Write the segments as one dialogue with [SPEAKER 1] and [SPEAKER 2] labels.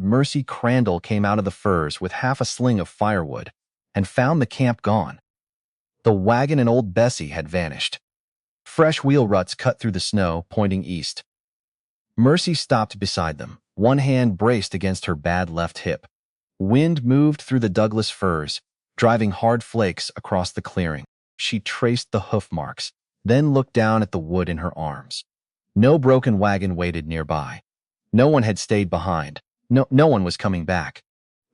[SPEAKER 1] Mercy Crandall came out of the firs with half a sling of firewood and found the camp gone. The wagon and old Bessie had vanished. Fresh wheel ruts cut through the snow, pointing east. Mercy stopped beside them, one hand braced against her bad left hip. Wind moved through the Douglas firs, driving hard flakes across the clearing. She traced the hoof marks, then looked down at the wood in her arms. No broken wagon waited nearby. No one had stayed behind. No one was coming back.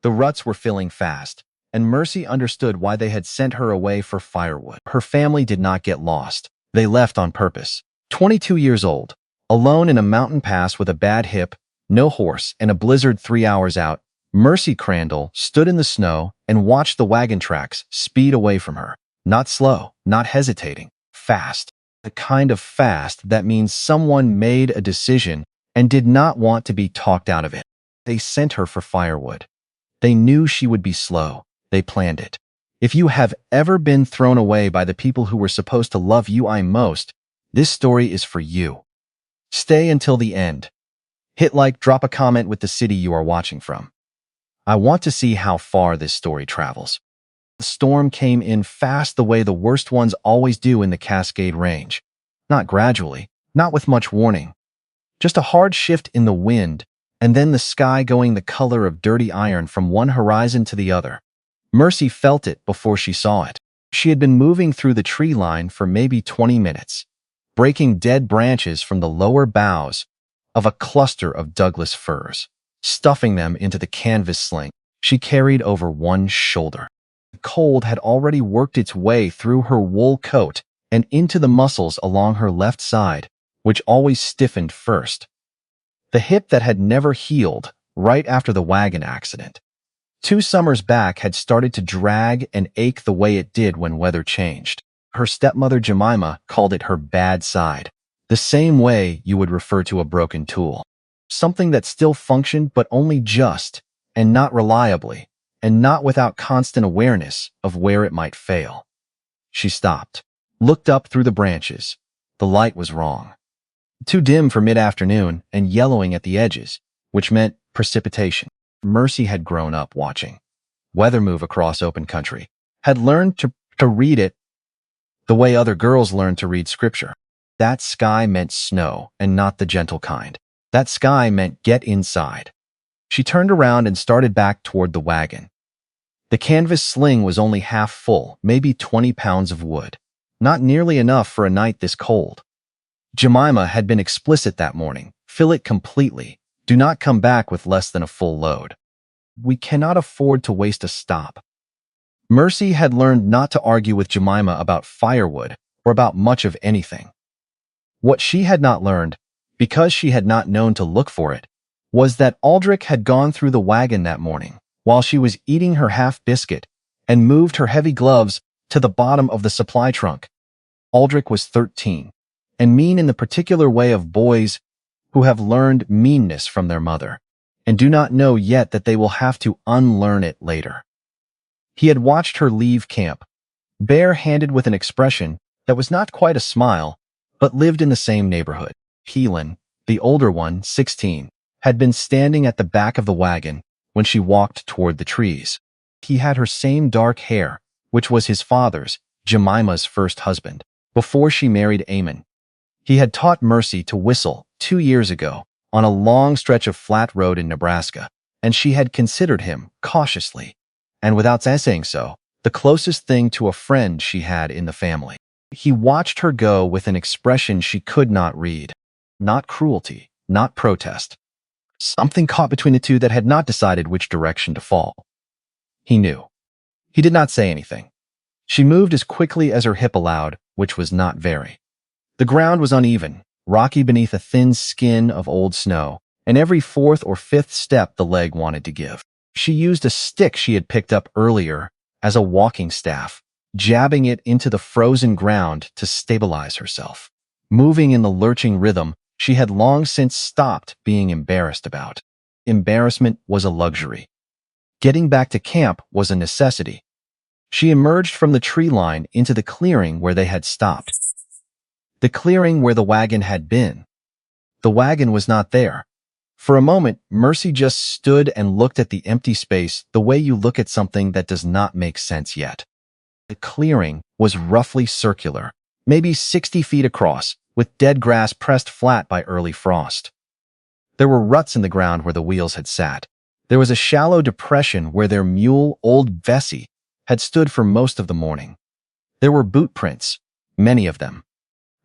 [SPEAKER 1] The ruts were filling fast, and Mercy understood why they had sent her away for firewood. Her family did not get lost. They left on purpose. 22 years old, alone in a mountain pass with a bad hip, no horse, and a blizzard 3 hours out, Mercy Crandall stood in the snow and watched the wagon tracks speed away from her. Not slow, not hesitating, fast. The kind of fast that means someone made a decision and did not want to be talked out of it. They sent her for firewood. They knew she would be slow. They planned it. If you have ever been thrown away by the people who were supposed to love you most, this story is for you. Stay until the end. Hit like, drop a comment with the city you are watching from. I want to see how far this story travels. The storm came in fast the way the worst ones always do in the Cascade Range. Not gradually, not with much warning. Just a hard shift in the wind, and then the sky going the color of dirty iron from one horizon to the other. Mercy felt it before she saw it. She had been moving through the tree line for maybe 20 minutes, breaking dead branches from the lower boughs of a cluster of Douglas firs, stuffing them into the canvas sling she carried over one shoulder. The cold had already worked its way through her wool coat and into the muscles along her left side, which always stiffened first. The hip that had never healed right after the wagon accident. 2 summers back had started to drag and ache the way it did when weather changed. Her stepmother Jemima called it her bad side, the same way you would refer to a broken tool. Something that still functioned but only just, and not reliably, and not without constant awareness of where it might fail. She stopped, looked up through the branches. The light was wrong. Too dim for mid-afternoon and yellowing at the edges, which meant precipitation. Mercy had grown up watching weather move across open country, had learned to read it the way other girls learned to read scripture. That sky meant snow and not the gentle kind. That sky meant get inside. She turned around and started back toward the wagon. The canvas sling was only half full, maybe 20 pounds of wood. Not nearly enough for a night this cold. Jemima had been explicit that morning. Fill it completely. Do not come back with less than a full load. We cannot afford to waste a stop. Mercy had learned not to argue with Jemima about firewood or about much of anything. What she had not learned, because she had not known to look for it, was that Aldrich had gone through the wagon that morning while she was eating her half biscuit and moved her heavy gloves to the bottom of the supply trunk. Aldrich was 13, and mean in the particular way of boys who have learned meanness from their mother and do not know yet that they will have to unlearn it later. He had watched her leave camp, bare-handed with an expression that was not quite a smile, but lived in the same neighborhood. Helen, the older one, 16, had been standing at the back of the wagon when she walked toward the trees. He had her same dark hair, which was his father's, Jemima's first husband, before she married Amon. He had taught Mercy to whistle 2 years ago on a long stretch of flat road in Nebraska, and she had considered him, cautiously, and without saying so, the closest thing to a friend she had in the family. He watched her go with an expression she could not read. Not cruelty, not protest. Something caught between the two that had not decided which direction to fall. He knew. He did not say anything. She moved as quickly as her hip allowed, which was not very. The ground was uneven, rocky beneath a thin skin of old snow, and every 4th or 5th step the leg wanted to give. She used a stick she had picked up earlier as a walking staff, jabbing it into the frozen ground to stabilize herself. Moving in the lurching rhythm she had long since stopped being embarrassed about. Embarrassment was a luxury. Getting back to camp was a necessity. She emerged from the tree line into the clearing where they had stopped. The clearing where the wagon had been. The wagon was not there. For a moment, Mercy just stood and looked at the empty space the way you look at something that does not make sense yet. The clearing was roughly circular, maybe 60 feet across, with dead grass pressed flat by early frost. There were ruts in the ground where the wheels had sat. There was a shallow depression where their mule, old Bessie, had stood for most of the morning. There were boot prints, many of them.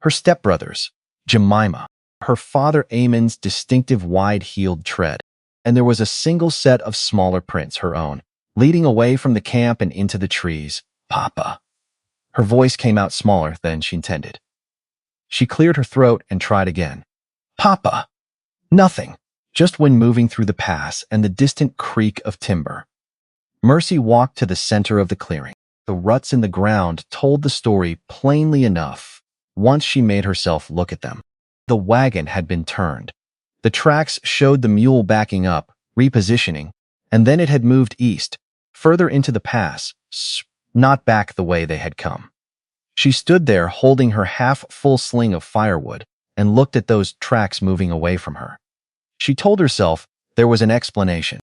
[SPEAKER 1] Her stepbrothers, Jemima, her father Amon's distinctive wide-heeled tread, and there was a single set of smaller prints, her own, leading away from the camp and into the trees. Papa. Her voice came out smaller than she intended. She cleared her throat and tried again. Papa. Nothing, just wind moving through the pass and the distant creak of timber. Mercy walked to the center of the clearing. The ruts in the ground told the story plainly enough once she made herself look at them. The wagon had been turned. The tracks showed the mule backing up, repositioning, and then it had moved east, further into the pass, not back the way they had come. She stood there holding her half-full sling of firewood and looked at those tracks moving away from her. She told herself there was an explanation.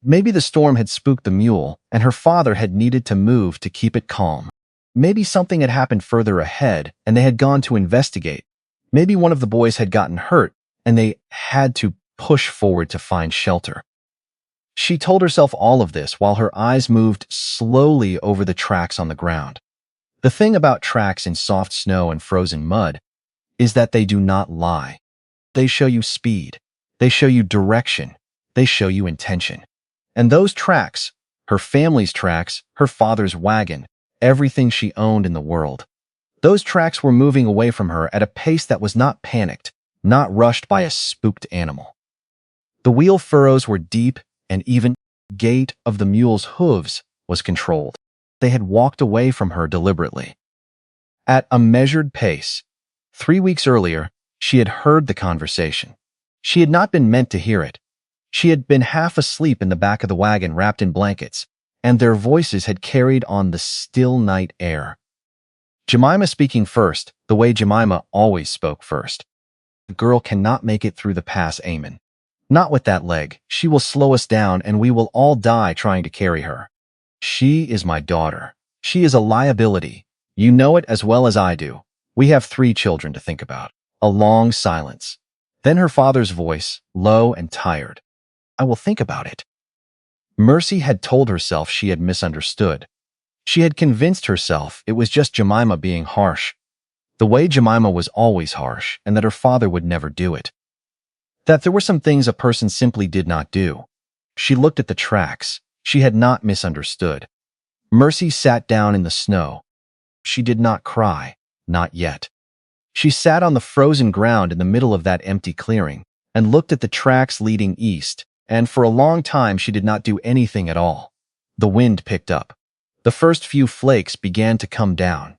[SPEAKER 1] Maybe the storm had spooked the mule, and her father had needed to move to keep it calm. Maybe something had happened further ahead, and they had gone to investigate. Maybe one of the boys had gotten hurt, and they had to push forward to find shelter. She told herself all of this while her eyes moved slowly over the tracks on the ground. The thing about tracks in soft snow and frozen mud is that they do not lie. They show you speed. They show you direction. They show you intention. And those tracks, her family's tracks, her father's wagon, everything she owned in the world, those tracks were moving away from her at a pace that was not panicked, not rushed by a spooked animal. The wheel furrows were deep, and even the gait of the mule's hooves was controlled. They had walked away from her deliberately. At a measured pace, 3 weeks earlier, she had heard the conversation. She had not been meant to hear it. She had been half asleep in the back of the wagon wrapped in blankets, and their voices had carried on the still night air. Jemima speaking first, the way Jemima always spoke first. The girl cannot make it through the pass, Amon. Not with that leg. She will slow us down and we will all die trying to carry her. She is my daughter. She is a liability. You know it as well as I do. We have 3 children to think about. A long silence. Then her father's voice, low and tired. I will think about it. Mercy had told herself she had misunderstood. She had convinced herself it was just Jemima being harsh. The way Jemima was always harsh, and that her father would never do it. That there were some things a person simply did not do. She looked at the tracks. She had not misunderstood. Mercy sat down in the snow. She did not cry, not yet. She sat on the frozen ground in the middle of that empty clearing and looked at the tracks leading east, and for a long time she did not do anything at all. The wind picked up. The first few flakes began to come down,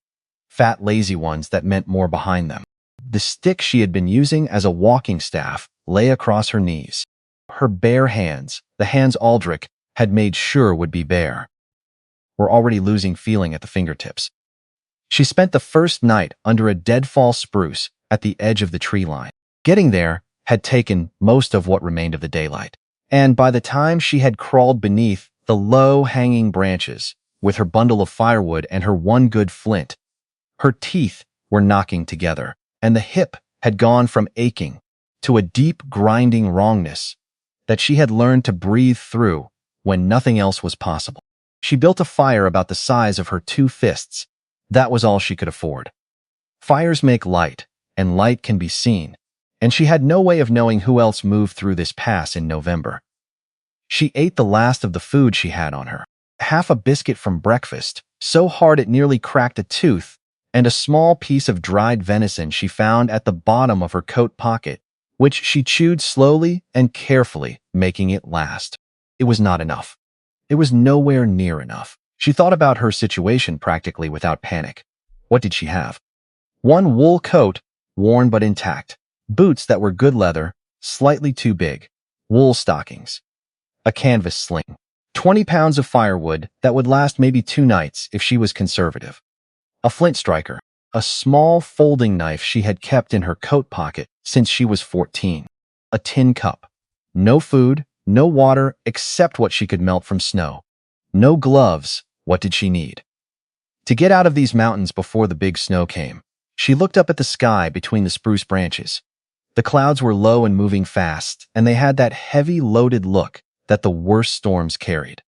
[SPEAKER 1] fat, lazy ones that meant more behind them. The stick she had been using as a walking staff lay across her knees. Her bare hands, the hands Aldrich had made sure would be bare, were already losing feeling at the fingertips. She spent the first night under a deadfall spruce at the edge of the tree line. Getting there had taken most of what remained of the daylight, and by the time she had crawled beneath the low-hanging branches with her bundle of firewood and her one good flint, her teeth were knocking together, and the hip had gone from aching to a deep, grinding wrongness that she had learned to breathe through when nothing else was possible. She built a fire about the size of her 2 fists. That was all she could afford. Fires make light, and light can be seen, and she had no way of knowing who else moved through this pass in November. She ate the last of the food she had on her, half a biscuit from breakfast, so hard it nearly cracked a tooth, and a small piece of dried venison she found at the bottom of her coat pocket, which she chewed slowly and carefully, making it last. It was not enough. It was nowhere near enough. She thought about her situation practically without panic. What did she have? One wool coat, worn but intact. Boots that were good leather, slightly too big. Wool stockings. A canvas sling. 20 pounds of firewood that would last maybe 2 nights if she was conservative. A flint striker. A small folding knife she had kept in her coat pocket since she was 14. A tin cup. No food, no water except what she could melt from snow. No gloves. What did she need? To get out of these mountains before the big snow came, she looked up at the sky between the spruce branches. The clouds were low and moving fast, and they had that heavy, loaded look that the worst storms carried.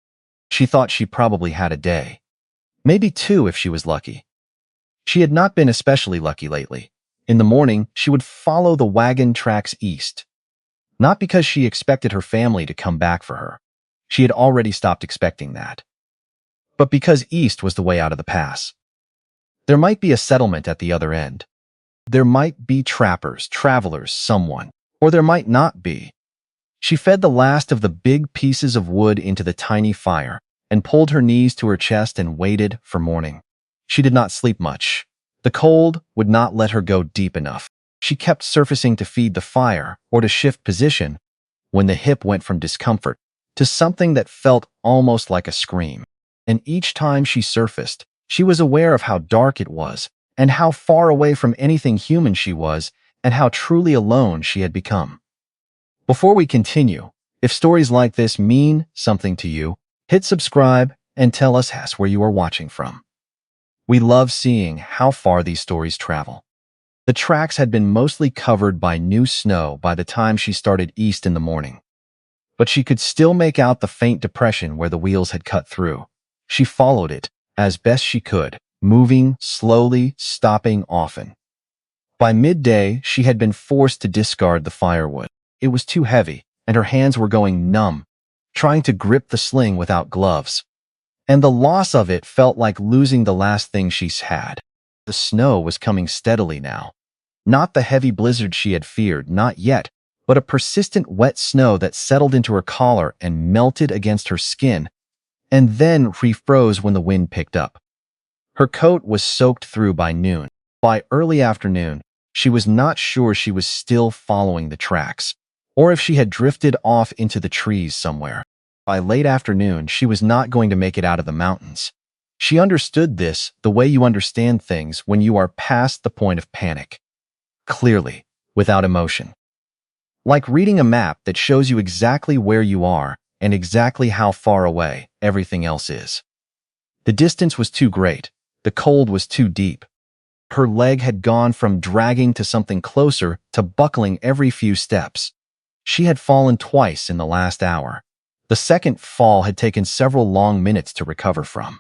[SPEAKER 1] She thought she probably had a day. Maybe two if she was lucky. She had not been especially lucky lately. In the morning, she would follow the wagon tracks east. Not because she expected her family to come back for her. She had already stopped expecting that. But because east was the way out of the pass. There might be a settlement at the other end. There might be trappers, travelers, someone. Or there might not be. She fed the last of the big pieces of wood into the tiny fire and pulled her knees to her chest and waited for morning. She did not sleep much. The cold would not let her go deep enough. She kept surfacing to feed the fire or to shift position when the hip went from discomfort to something that felt almost like a scream. And each time she surfaced, she was aware of how dark it was and how far away from anything human she was and how truly alone she had become. Before we continue, if stories like this mean something to you, hit subscribe and tell us where you are watching from. We love seeing how far these stories travel. The tracks had been mostly covered by new snow by the time she started east in the morning. But she could still make out the faint depression where the wheels had cut through. She followed it as best she could, moving slowly, stopping often. By midday, she had been forced to discard the firewood. It was too heavy, and her hands were going numb, trying to grip the sling without gloves. And the loss of it felt like losing the last thing she's had. The snow was coming steadily now. Not the heavy blizzard she had feared, not yet, but a persistent wet snow that settled into her collar and melted against her skin, and then refroze when the wind picked up. Her coat was soaked through by noon. By early afternoon, she was not sure she was still following the tracks, or if she had drifted off into the trees somewhere. By late afternoon, she was not going to make it out of the mountains. She understood this the way you understand things when you are past the point of panic. Clearly, without emotion. Like reading a map that shows you exactly where you are and exactly how far away everything else is. The distance was too great. The cold was too deep. Her leg had gone from dragging to something closer to buckling every few steps. She had fallen twice in the last hour. The second fall had taken several long minutes to recover from.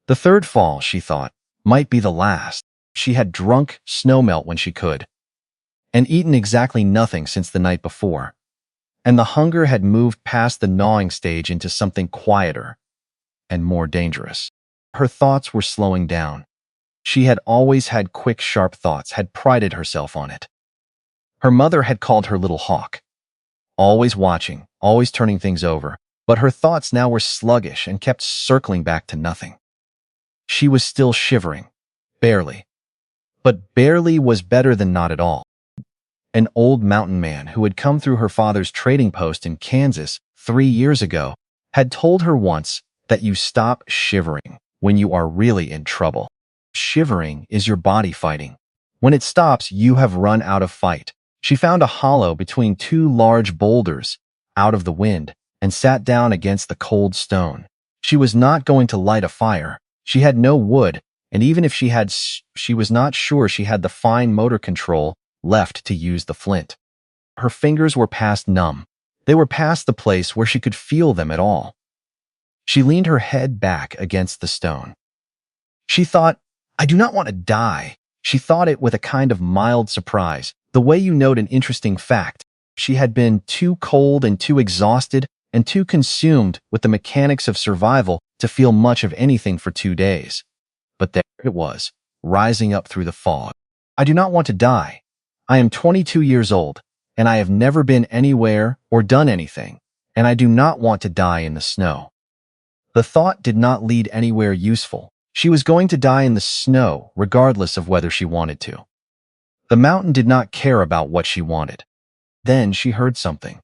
[SPEAKER 1] The third fall, she thought, might be the last. She had drunk snowmelt when she could, and eaten exactly nothing since the night before. And the hunger had moved past the gnawing stage into something quieter and more dangerous. Her thoughts were slowing down. She had always had quick, sharp thoughts, had prided herself on it. Her mother had called her little hawk. Always watching, always turning things over, but her thoughts now were sluggish and kept circling back to nothing. She was still shivering. Barely. But barely was better than not at all. An old mountain man who had come through her father's trading post in Kansas 3 years ago had told her once that you stop shivering when you are really in trouble. Shivering is your body fighting. When it stops, you have run out of fight. She found a hollow between two large boulders out of the wind and sat down against the cold stone. She was not going to light a fire. She had no wood, and even if she had, she was not sure she had the fine motor control left to use the flint. Her fingers were past numb. They were past the place where she could feel them at all. She leaned her head back against the stone. She thought, I do not want to die. She thought it with a kind of mild surprise, the way you note an interesting fact. She had been too cold and too exhausted and too consumed with the mechanics of survival to feel much of anything for 2 days. But there it was, rising up through the fog. I do not want to die. I am 22 years old, and I have never been anywhere or done anything, and I do not want to die in the snow. The thought did not lead anywhere useful. She was going to die in the snow, regardless of whether she wanted to. The mountain did not care about what she wanted. Then she heard something.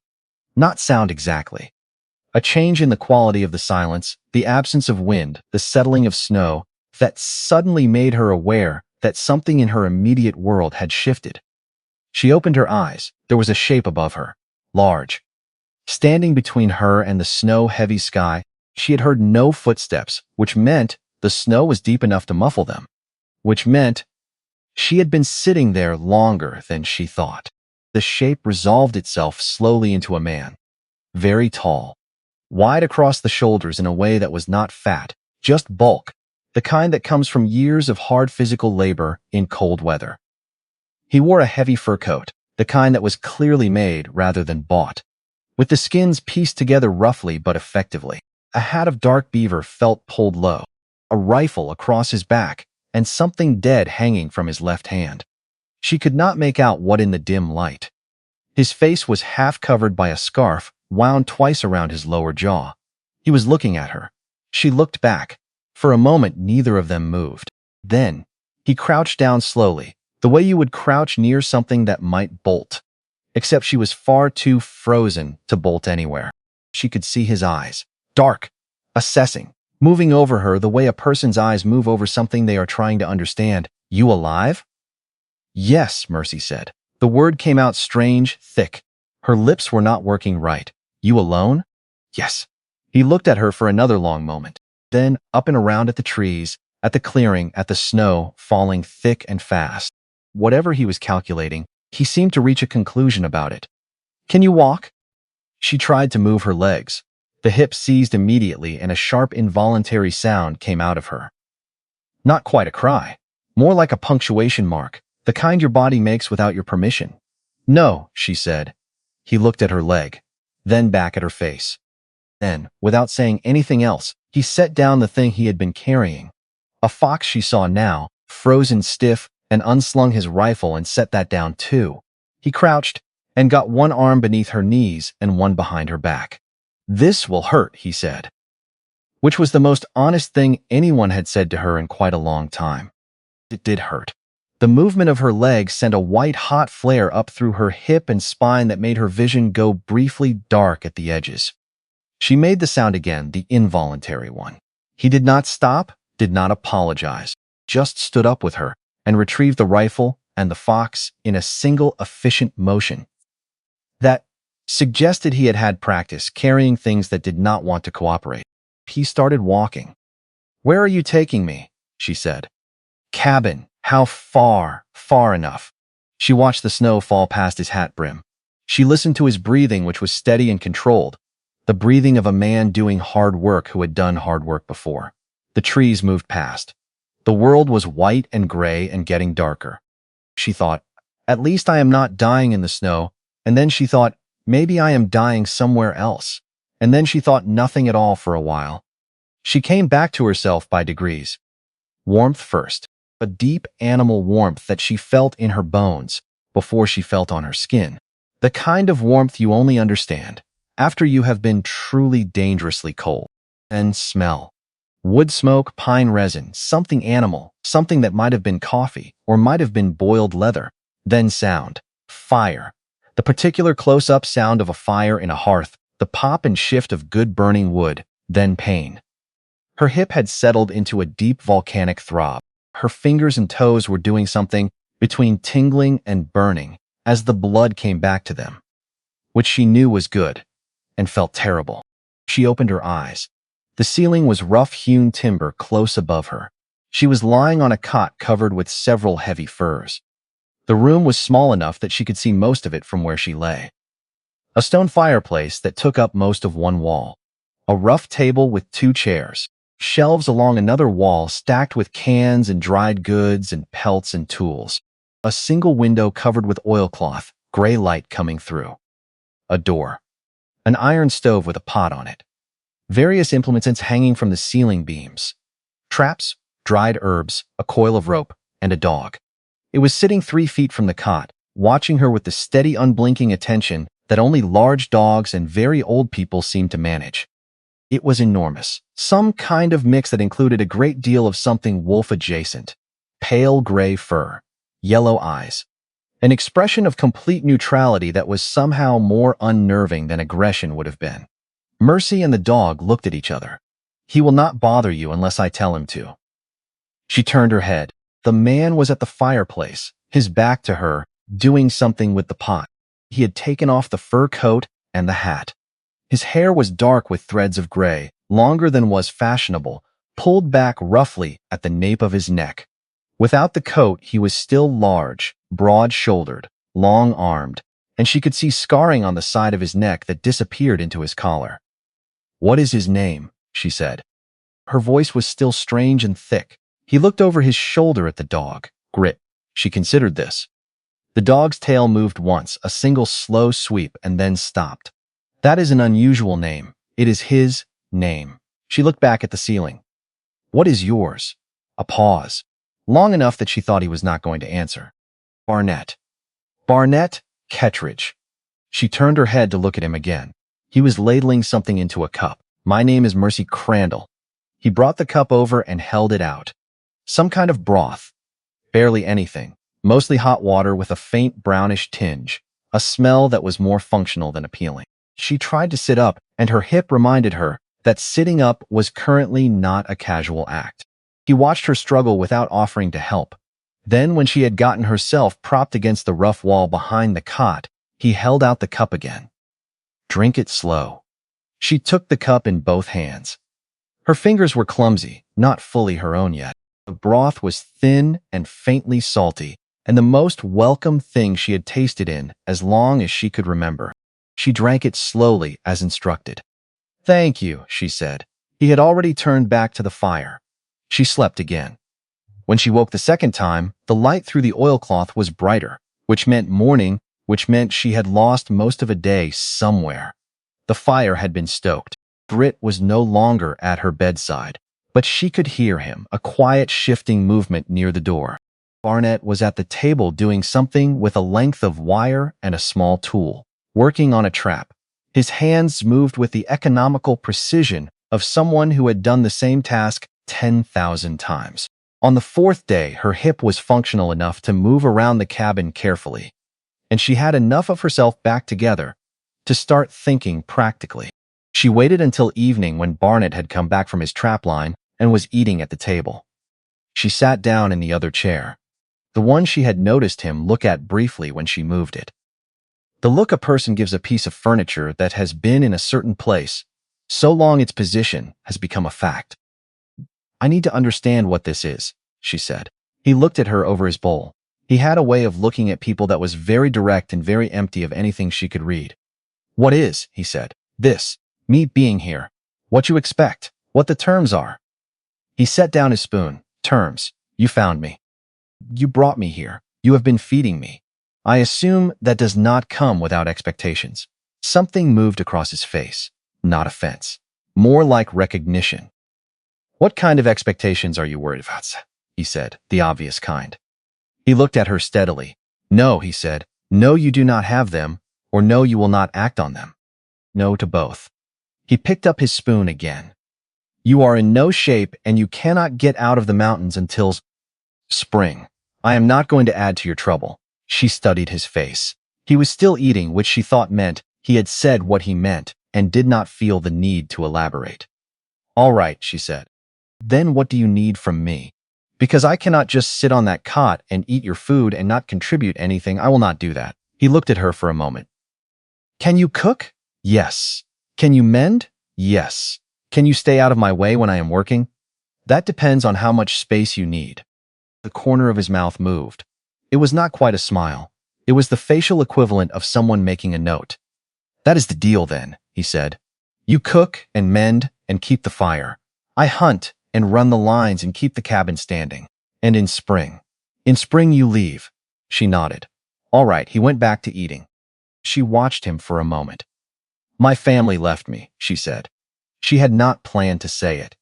[SPEAKER 1] Not sound exactly. A change in the quality of the silence, the absence of wind, the settling of snow, that suddenly made her aware that something in her immediate world had shifted. She opened her eyes. There was a shape above her. Large. Standing between her and the snow-heavy sky, she had heard no footsteps, which meant the snow was deep enough to muffle them, which meant she had been sitting there longer than she thought. The shape resolved itself slowly into a man, very tall, wide across the shoulders in a way that was not fat, just bulk, the kind that comes from years of hard physical labor in cold weather. He wore a heavy fur coat, the kind that was clearly made rather than bought, with the skins pieced together roughly but effectively. A hat of dark beaver felt pulled low, a rifle across his back, and something dead hanging from his left hand. She could not make out what in the dim light. His face was half covered by a scarf wound twice around his lower jaw. He was looking at her. She looked back. For a moment, neither of them moved. Then, he crouched down slowly, the way you would crouch near something that might bolt. Except she was far too frozen to bolt anywhere. She could see his eyes, dark, assessing, moving over her the way a person's eyes move over something they are trying to understand. "You alive?" "Yes," Mercy said. The word came out strange, thick. Her lips were not working right. "You alone?" "Yes." He looked at her for another long moment. Then up and around at the trees, at the clearing, at the snow falling thick and fast. Whatever he was calculating, he seemed to reach a conclusion about it. "Can you walk?" She tried to move her legs. The hip seized immediately and a sharp involuntary sound came out of her. Not quite a cry, more like a punctuation mark, the kind your body makes without your permission. "No," she said. He looked at her leg, then back at her face. Then, without saying anything else, he set down the thing he had been carrying. A fox she saw now, frozen stiff, and unslung his rifle and set that down too. He crouched and got one arm beneath her knees and one behind her back. "This will hurt," he said, which was the most honest thing anyone had said to her in quite a long time. It did hurt. The movement of her leg sent a white-hot flare up through her hip and spine that made her vision go briefly dark at the edges. She made the sound again, the involuntary one. He did not stop, did not apologize, just stood up with her and retrieved the rifle and the fox in a single efficient motion that suggested he had had practice carrying things that did not want to cooperate. He started walking. "Where are you taking me?" she said. "Cabin. How far?" "Far enough." She watched the snow fall past his hat brim. She listened to his breathing, which was steady and controlled, the breathing of a man doing hard work who had done hard work before. The trees moved past. The world was white and gray and getting darker. She thought, "At least I am not dying in the snow," and then she thought, "Maybe I am dying somewhere else," and then she thought nothing at all for a while. She came back to herself by degrees. Warmth first, a deep animal warmth that she felt in her bones before she felt on her skin. The kind of warmth you only understand after you have been truly dangerously cold. And smell. Wood smoke, pine resin, something animal, something that might have been coffee or might have been boiled leather. Then sound. Fire. The particular close-up sound of a fire in a hearth, the pop and shift of good burning wood, then pain. Her hip had settled into a deep volcanic throb. Her fingers and toes were doing something between tingling and burning as the blood came back to them, which she knew was good and felt terrible. She opened her eyes. The ceiling was rough-hewn timber close above her. She was lying on a cot covered with several heavy furs. The room was small enough that she could see most of it from where she lay. A stone fireplace that took up most of one wall. A rough table with 2 chairs. Shelves along another wall stacked with cans and dried goods and pelts and tools. A single window covered with oilcloth, gray light coming through. A door. An iron stove with a pot on it. Various implements hanging from the ceiling beams. Traps, dried herbs, a coil of rope, and a dog. It was sitting 3 feet from the cot, watching her with the steady, unblinking attention that only large dogs and very old people seemed to manage. It was enormous, some kind of mix that included a great deal of something wolf-adjacent. Pale gray fur, yellow eyes, an expression of complete neutrality that was somehow more unnerving than aggression would have been. Mercy and the dog looked at each other. "He will not bother you unless I tell him to." She turned her head. The man was at the fireplace, his back to her, doing something with the pot. He had taken off the fur coat and the hat. His hair was dark with threads of gray, longer than was fashionable, pulled back roughly at the nape of his neck. Without the coat, he was still large, broad-shouldered, long-armed, and she could see scarring on the side of his neck that disappeared into his collar. "What is his name?" she said. Her voice was still strange and thick. He looked over his shoulder at the dog. Grit. She considered this. The dog's tail moved once, a single slow sweep, and then stopped. "That is an unusual name. It is his name." She looked back at the ceiling. "What is yours?" A pause, long enough that she thought he was not going to answer. "Barnett. Barnett Kettridge." She turned her head to look at him again. He was ladling something into a cup. "My name is Mercy Crandall." He brought the cup over and held it out. Some kind of broth. Barely anything. Mostly hot water with a faint brownish tinge. A smell that was more functional than appealing. She tried to sit up, and her hip reminded her that sitting up was currently not a casual act. He watched her struggle without offering to help. Then, when she had gotten herself propped against the rough wall behind the cot, he held out the cup again. "Drink it slow." She took the cup in both hands. Her fingers were clumsy, not fully her own yet. The broth was thin and faintly salty, and the most welcome thing she had tasted in as long as she could remember. She drank it slowly as instructed. "Thank you," she said. He had already turned back to the fire. She slept again. When she woke the second time, the light through the oilcloth was brighter, which meant morning, which meant she had lost most of a day somewhere. The fire had been stoked. Grit was no longer at her bedside, but she could hear him, a quiet shifting movement near the door. Barnett was at the table doing something with a length of wire and a small tool, working on a trap. His hands moved with the economical precision of someone who had done the same task 10,000 times. On the fourth day, her hip was functional enough to move around the cabin carefully, and she had enough of herself back together to start thinking practically. She waited until evening when Barnett had come back from his trapline and was eating at the table. She sat down in the other chair, the one she had noticed him look at briefly when she moved it. The look a person gives a piece of furniture that has been in a certain place so long its position has become a fact. "I need to understand what this is," she said. He looked at her over his bowl. He had a way of looking at people that was very direct and very empty of anything she could read. "What is," he said. "This. Me being here. What you expect. What the terms are." He set down his spoon. "Terms. You found me. You brought me here. You have been feeding me. I assume that does not come without expectations." Something moved across his face. Not offense. More like recognition. "What kind of expectations are you worried about?" he said, the obvious kind. He looked at her steadily. "No," he said. "No, you do not have them, or no, you will not act on them." No to both. He picked up his spoon again. "You are in no shape, and you cannot get out of the mountains until spring. I am not going to add to your trouble." She studied his face. He was still eating, which she thought meant he had said what he meant and did not feel the need to elaborate. "All right," she said. "Then what do you need from me? Because I cannot just sit on that cot and eat your food and not contribute anything. I will not do that." He looked at her for a moment. "Can you cook?" "Yes." "Can you mend?" "Yes." "Can you stay out of my way when I am working?" "That depends on how much space you need." The corner of his mouth moved. It was not quite a smile. It was the facial equivalent of someone making a note. "That is the deal then," he said. "You cook and mend and keep the fire. I hunt and run the lines and keep the cabin standing. And in spring. In spring you leave." She nodded. "All right." He went back to eating. She watched him for a moment. "My family left me," she said. She had not planned to say it.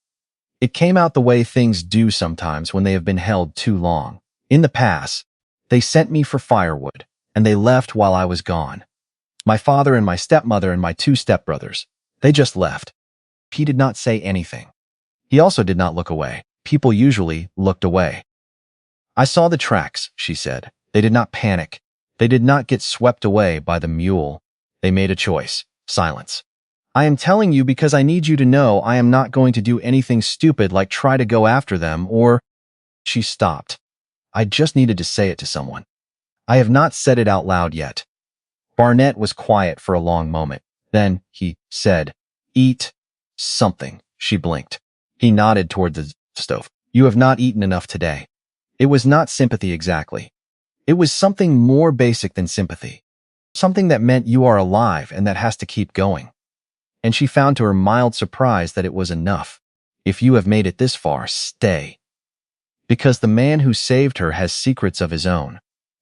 [SPEAKER 1] It came out the way things do sometimes when they have been held too long. In the past, they sent me for firewood, and they left while I was gone. My father and my stepmother and my 2 stepbrothers. They just left." He did not say anything. He also did not look away. People usually looked away. "I saw the tracks," she said. "They did not panic. They did not get swept away by the mule. They made a choice." Silence. "I am telling you because I need you to know I am not going to do anything stupid like try to go after them or—" She stopped. "I just needed to say it to someone. I have not said it out loud yet." Barnett was quiet for a long moment. Then he said, "Eat something." She blinked. He nodded toward the stove. "You have not eaten enough today." It was not sympathy exactly. It was something more basic than sympathy. Something that meant you are alive and that has to keep going. And she found to her mild surprise that it was enough. If you have made it this far, stay. Because the man who saved her has secrets of his own.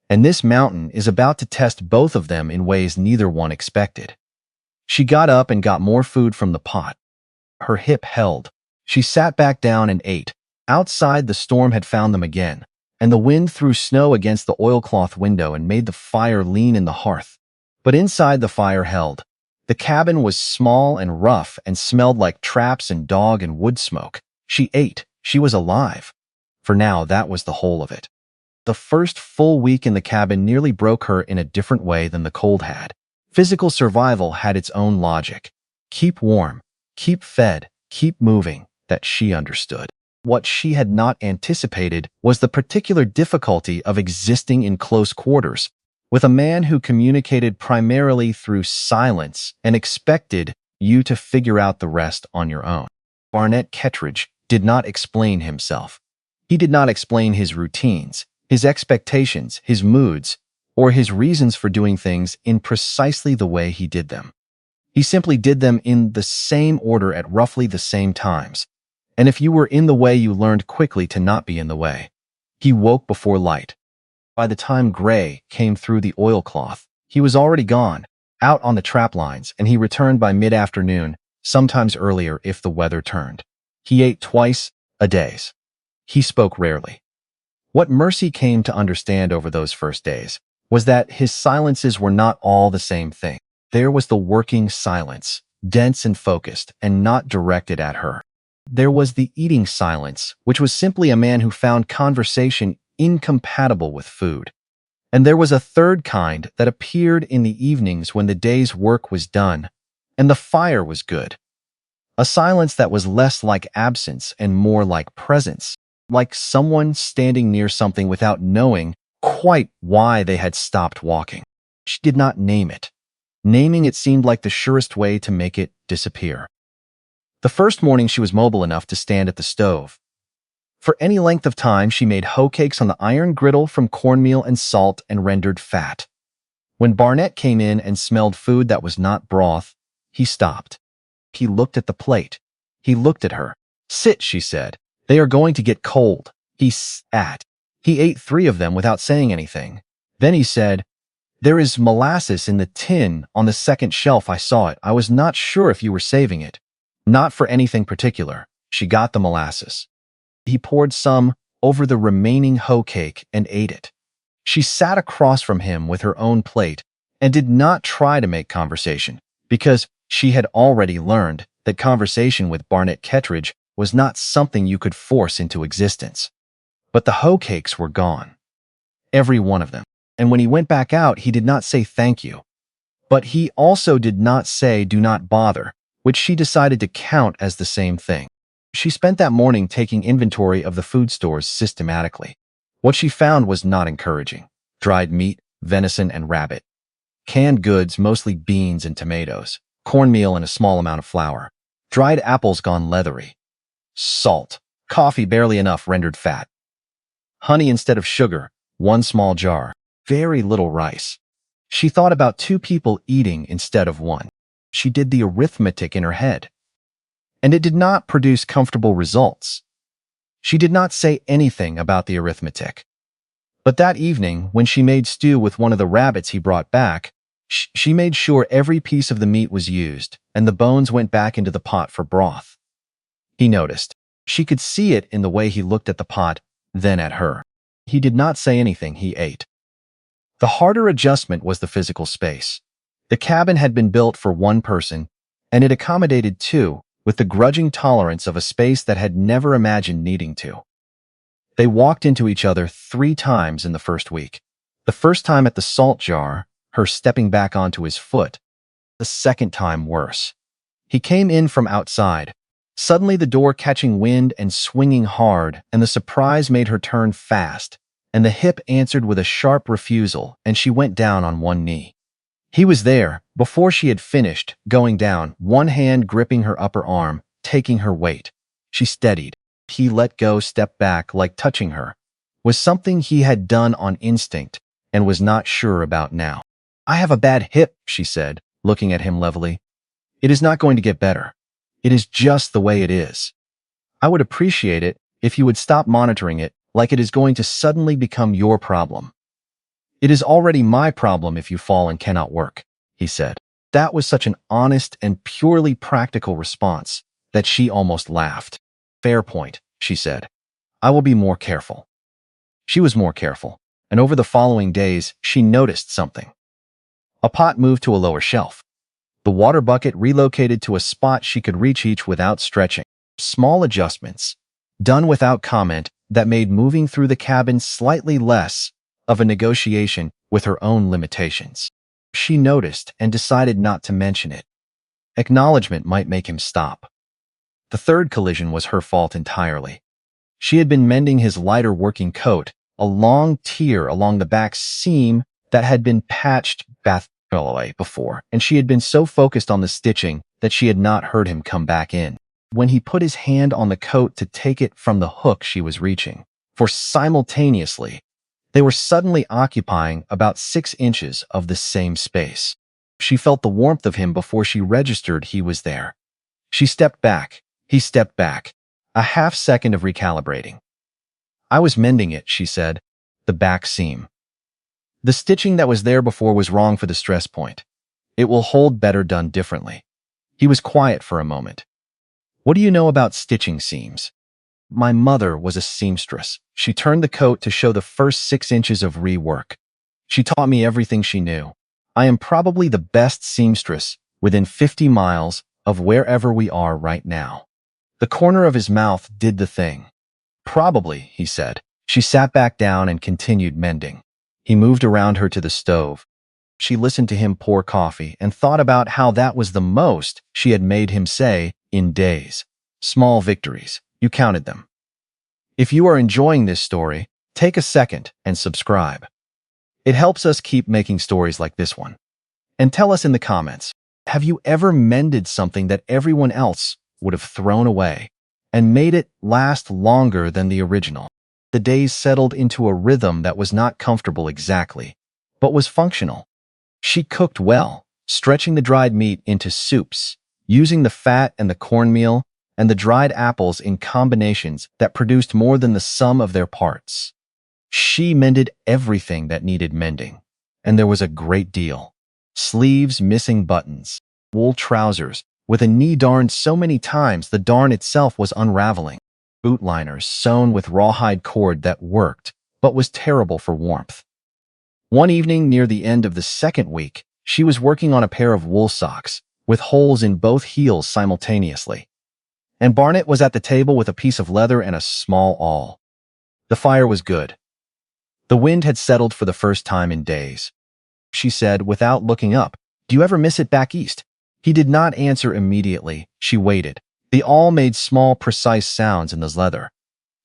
[SPEAKER 1] And this mountain is about to test both of them in ways neither one expected. She got up and got more food from the pot. Her hip held. She sat back down and ate. Outside, the storm had found them again, and the wind threw snow against the oilcloth window and made the fire lean in the hearth. But inside, the fire held. The cabin was small and rough and smelled like traps and dog and wood smoke. She ate. She was alive. For now, that was the whole of it. The first full week in the cabin nearly broke her in a different way than the cold had. Physical survival had its own logic. Keep warm, keep fed, keep moving, that she understood. What she had not anticipated was the particular difficulty of existing in close quarters with a man who communicated primarily through silence and expected you to figure out the rest on your own. Barnett Kettridge did not explain himself. He did not explain his routines, his expectations, his moods, or his reasons for doing things in precisely the way he did them. He simply did them in the same order at roughly the same times. And if you were in the way, you learned quickly to not be in the way. He woke before light. By the time gray came through the oilcloth, he was already gone, out on the trap lines, and he returned by mid-afternoon, sometimes earlier if the weather turned. He ate twice a day. He spoke rarely. What Mercy came to understand over those first days was that his silences were not all the same thing. There was the working silence, dense and focused, and not directed at her. There was the eating silence, which was simply a man who found conversation incompatible with food. And there was a third kind that appeared in the evenings when the day's work was done and the fire was good. A silence that was less like absence and more like presence, like someone standing near something without knowing quite why they had stopped walking. She did not name it. Naming it seemed like the surest way to make it disappear. The first morning she was mobile enough to stand at the stove. For any length of time, she made hoe cakes on the iron griddle from cornmeal and salt and rendered fat. When Barnett came in and smelled food that was not broth, he stopped. He looked at the plate. He looked at her. "Sit," she said. "They are going to get cold." He sat. He ate 3 of them without saying anything. Then he said, "There is molasses in the tin on the second shelf. I saw it. I was not sure if you were saving it." Not for anything particular. She got the molasses. He poured some over the remaining hoe cake and ate it. She sat across from him with her own plate and did not try to make conversation, because she had already learned that conversation with Barnett Kettridge was not something you could force into existence. But the hoe cakes were gone. Every one of them. And when he went back out, he did not say thank you. But he also did not say do not bother, which she decided to count as the same thing. She spent that morning taking inventory of the food stores systematically. What she found was not encouraging. Dried meat, venison, and rabbit. Canned goods, mostly beans and tomatoes. Cornmeal and a small amount of flour. Dried apples gone leathery. Salt. Coffee barely enough, rendered fat. Honey instead of sugar, 1 small jar. Very little rice. She thought about 2 people eating instead of 1. She did the arithmetic in her head. And it did not produce comfortable results. She did not say anything about the arithmetic. But that evening, when she made stew with one of the rabbits he brought back, she made sure every piece of the meat was used, and the bones went back into the pot for broth. He noticed. She could see it in the way he looked at the pot, then at her. He did not say anything. He ate. The harder adjustment was the physical space. The cabin had been built for 1 person, and it accommodated 2, with the grudging tolerance of a space that had never imagined needing to. They walked into each other 3 times in the first week. The first time at the salt jar, her stepping back onto his foot. The second time worse. He came in from outside, suddenly the door catching wind and swinging hard, and the surprise made her turn fast, and the hip answered with a sharp refusal, and she went down on one knee. He was there, before she had finished, going down, one hand gripping her upper arm, taking her weight. She steadied. He let go, stepped back, like touching her. Was something he had done on instinct, and was not sure about now. I have a bad hip, she said, looking at him levelly. It is not going to get better. It is just the way it is. I would appreciate it if you would stop monitoring it like it is going to suddenly become your problem. It is already my problem if you fall and cannot work, he said. That was such an honest and purely practical response that she almost laughed. Fair point, she said. I will be more careful. She was more careful, and over the following days, she noticed something. A pot moved to a lower shelf. The water bucket relocated to a spot she could reach each without stretching. Small adjustments, done without comment, that made moving through the cabin slightly less of a negotiation with her own limitations. She noticed and decided not to mention it. Acknowledgement might make him stop. The third collision was her fault entirely. She had been mending his lighter working coat, a long tear along the back seam that had been patched away before, and she had been so focused on the stitching that she had not heard him come back in. When he put his hand on the coat to take it from the hook she was reaching, for simultaneously, they were suddenly occupying about 6 inches of the same space. She felt the warmth of him before she registered he was there. She stepped back. He stepped back. A half second of recalibrating. I was mending it, she said, the back seam. The stitching that was there before was wrong for the stress point. It will hold better done differently. He was quiet for a moment. What do you know about stitching seams? My mother was a seamstress. She turned the coat to show the first 6 inches of rework. She taught me everything she knew. I am probably the best seamstress within 50 miles of wherever we are right now. The corner of his mouth did the thing. Probably, he said. She sat back down and continued mending. He moved around her to the stove. She listened to him pour coffee and thought about how that was the most she had made him say in days. Small victories. You counted them. If you are enjoying this story, take a second and subscribe. It helps us keep making stories like this one. And tell us in the comments, have you ever mended something that everyone else would have thrown away and made it last longer than the original? The days settled into a rhythm that was not comfortable exactly, but was functional. She cooked well, stretching the dried meat into soups, using the fat and the cornmeal and the dried apples in combinations that produced more than the sum of their parts. She mended everything that needed mending, and there was a great deal. Sleeves missing buttons, wool trousers with a knee darned so many times the darn itself was unraveling, boot liners sewn with rawhide cord that worked but was terrible for warmth. One evening near the end of the second week, she was working on a pair of wool socks with holes in both heels simultaneously. And Barnett was at the table with a piece of leather and a small awl. The fire was good. The wind had settled for the first time in days. She said without looking up, "Do you ever miss it back east?" He did not answer immediately. She waited. The awl made small, precise sounds in the leather.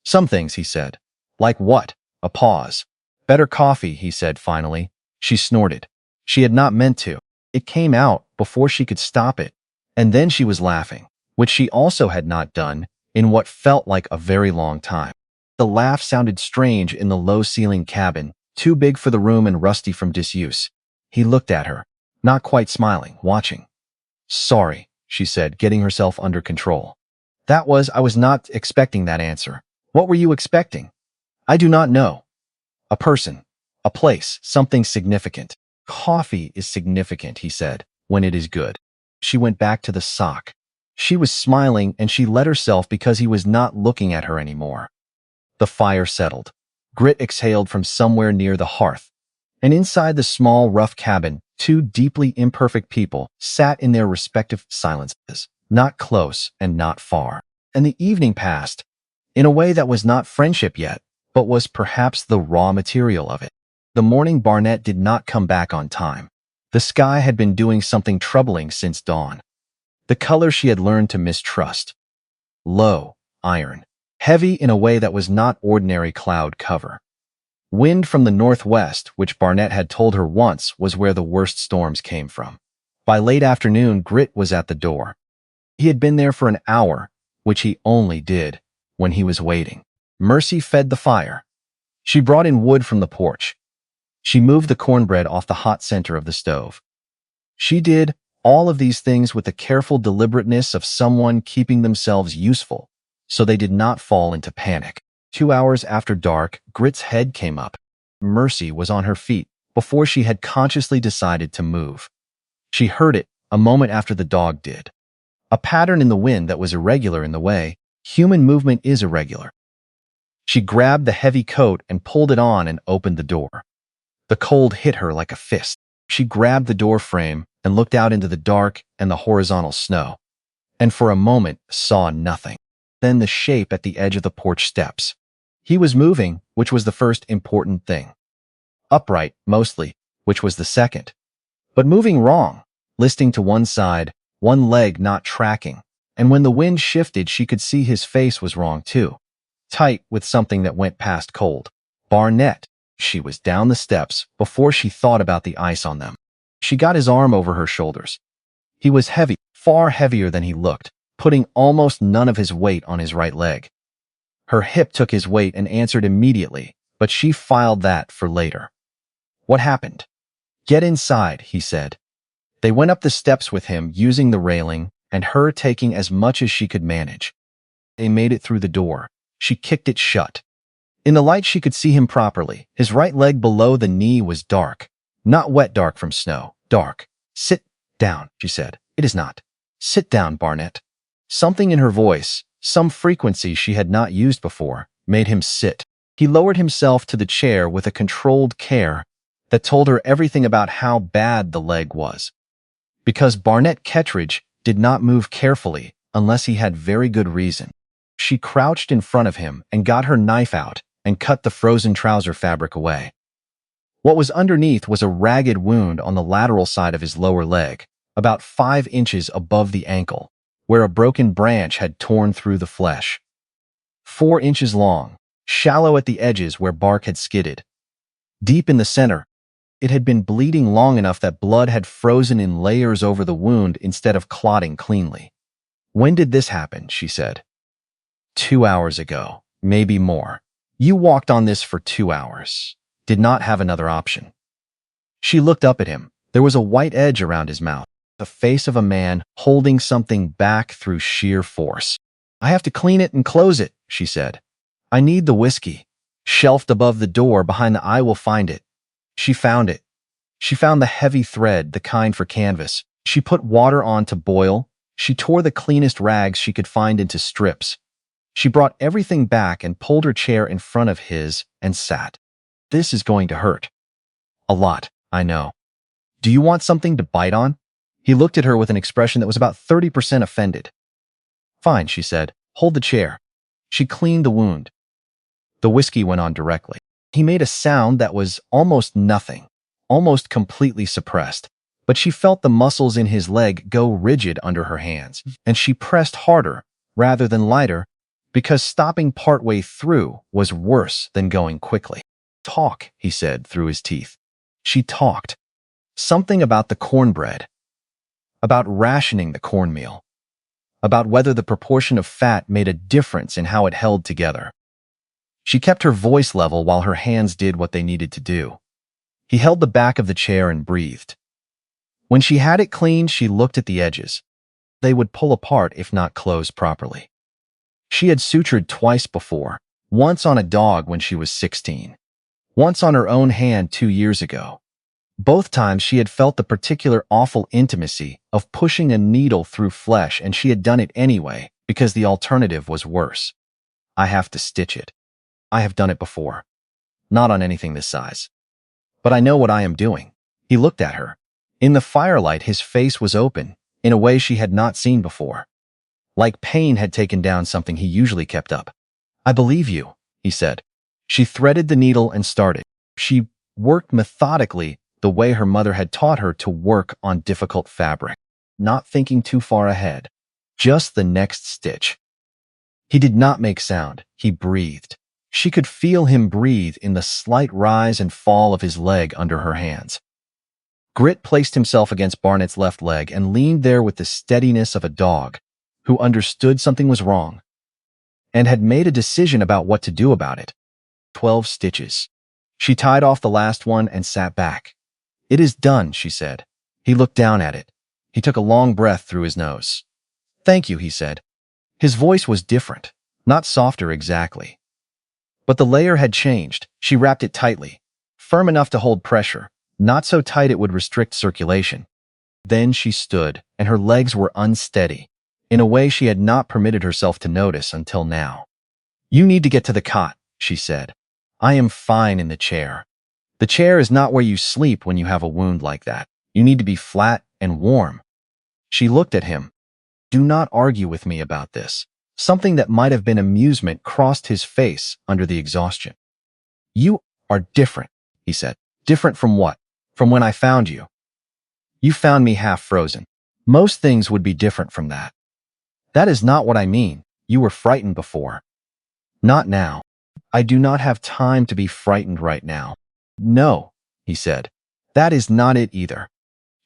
[SPEAKER 1] Some things, he said. Like what? A pause. Better coffee, he said finally. She snorted. She had not meant to. It came out before she could stop it. And then she was laughing, which she also had not done in what felt like a very long time. The laugh sounded strange in the low-ceilinged cabin, too big for the room and rusty from disuse. He looked at her, not quite smiling, watching. Sorry, she said, getting herself under control. I was not expecting that answer. What were you expecting? I do not know. A person, a place, something significant. Coffee is significant, he said, when it is good. She went back to the sock. She was smiling and she let herself because he was not looking at her anymore. The fire settled. Grit exhaled from somewhere near the hearth. And inside the small, rough cabin, two deeply imperfect people sat in their respective silences, not close and not far. And the evening passed, in a way that was not friendship yet, but was perhaps the raw material of it. The morning Barnett did not come back on time. The sky had been doing something troubling since dawn. The color she had learned to mistrust. Low, iron, heavy in a way that was not ordinary cloud cover. Wind from the northwest, which Barnett had told her once was where the worst storms came from. By late afternoon, Grit was at the door. He had been there for an hour, which he only did when he was waiting. Mercy fed the fire. She brought in wood from the porch. She moved the cornbread off the hot center of the stove. She did all of these things with the careful deliberateness of someone keeping themselves useful, so they did not fall into panic. 2 hours after dark, Grit's head came up. Mercy was on her feet before she had consciously decided to move. She heard it a moment after the dog did. A pattern in the wind that was irregular in the way human movement is irregular. She grabbed the heavy coat and pulled it on and opened the door. The cold hit her like a fist. She grabbed the door frame and looked out into the dark and the horizontal snow, and for a moment saw nothing. Then the shape at the edge of the porch steps. He was moving, which was the first important thing. Upright, mostly, which was the second. But moving wrong, listing to one side, one leg not tracking, and when the wind shifted she could see his face was wrong too. Tight with something that went past cold. Barnett. She was down the steps before she thought about the ice on them. She got his arm over her shoulders. He was heavy, far heavier than he looked, putting almost none of his weight on his right leg. Her hip took his weight and answered immediately, but she filed that for later. What happened? Get inside, he said. They went up the steps with him using the railing and her taking as much as she could manage. They made it through the door. She kicked it shut. In the light she could see him properly. His right leg below the knee was dark. Not wet dark from snow. Dark. Sit down, she said. It is not. Sit down, Barnett. Something in her voice, some frequency she had not used before, made him sit. He lowered himself to the chair with a controlled care that told her everything about how bad the leg was. Because Barnett Kettridge did not move carefully unless he had very good reason. She crouched in front of him and got her knife out and cut the frozen trouser fabric away. What was underneath was a ragged wound on the lateral side of his lower leg, about 5 inches above the ankle, where a broken branch had torn through the flesh. 4 inches long, shallow at the edges where bark had skidded. Deep in the center, it had been bleeding long enough that blood had frozen in layers over the wound instead of clotting cleanly. When did this happen? She said. 2 hours ago, maybe more. You walked on this for 2 hours. Did not have another option. She looked up at him. There was a white edge around his mouth, the face of a man holding something back through sheer force. I have to clean it and close it, she said. I need the whiskey. Shelved above the door behind the I will find it. She found it. She found the heavy thread, the kind for canvas. She put water on to boil. She tore the cleanest rags she could find into strips. She brought everything back and pulled her chair in front of his and sat. This is going to hurt. A lot, I know. Do you want something to bite on? He looked at her with an expression that was about 30% offended. Fine, she said. Hold the chair. She cleaned the wound. The whiskey went on directly. He made a sound that was almost nothing, almost completely suppressed, but she felt the muscles in his leg go rigid under her hands, and she pressed harder rather than lighter because stopping partway through was worse than going quickly. Talk, he said through his teeth. She talked. Something about the cornbread, about rationing the cornmeal, about whether the proportion of fat made a difference in how it held together. She kept her voice level while her hands did what they needed to do. He held the back of the chair and breathed. When she had it cleaned, she looked at the edges. They would pull apart if not closed properly. She had sutured twice before, once on a dog when she was 16, once on her own hand 2 years ago. Both times she had felt the particular awful intimacy of pushing a needle through flesh, and she had done it anyway because the alternative was worse. I have to stitch it. I have done it before. Not on anything this size. But I know what I am doing. He looked at her. In the firelight, his face was open, in a way she had not seen before. Like pain had taken down something he usually kept up. I believe you, he said. She threaded the needle and started. She worked methodically the way her mother had taught her to work on difficult fabric, not thinking too far ahead. Just the next stitch. He did not make sound. He breathed. She could feel him breathe in the slight rise and fall of his leg under her hands. Grit placed himself against Barnett's left leg and leaned there with the steadiness of a dog who understood something was wrong and had made a decision about what to do about it. 12 stitches. She tied off the last one and sat back. "It is done," she said. He looked down at it. He took a long breath through his nose. "Thank you," he said. His voice was different, not softer exactly. But the layer had changed. She wrapped it tightly, firm enough to hold pressure, not so tight it would restrict circulation. Then she stood, and her legs were unsteady, in a way she had not permitted herself to notice until now. "You need to get to the cot," she said. "I am fine in the chair. The chair is not where you sleep when you have a wound like that. You need to be flat and warm." She looked at him. "Do not argue with me about this." Something that might have been amusement crossed his face under the exhaustion. "You are different," he said. "Different from what? From when I found you. You found me half frozen. Most things would be different from that." "That is not what I mean. You were frightened before." "Not now. I do not have time to be frightened right now." "No," he said. "That is not it either."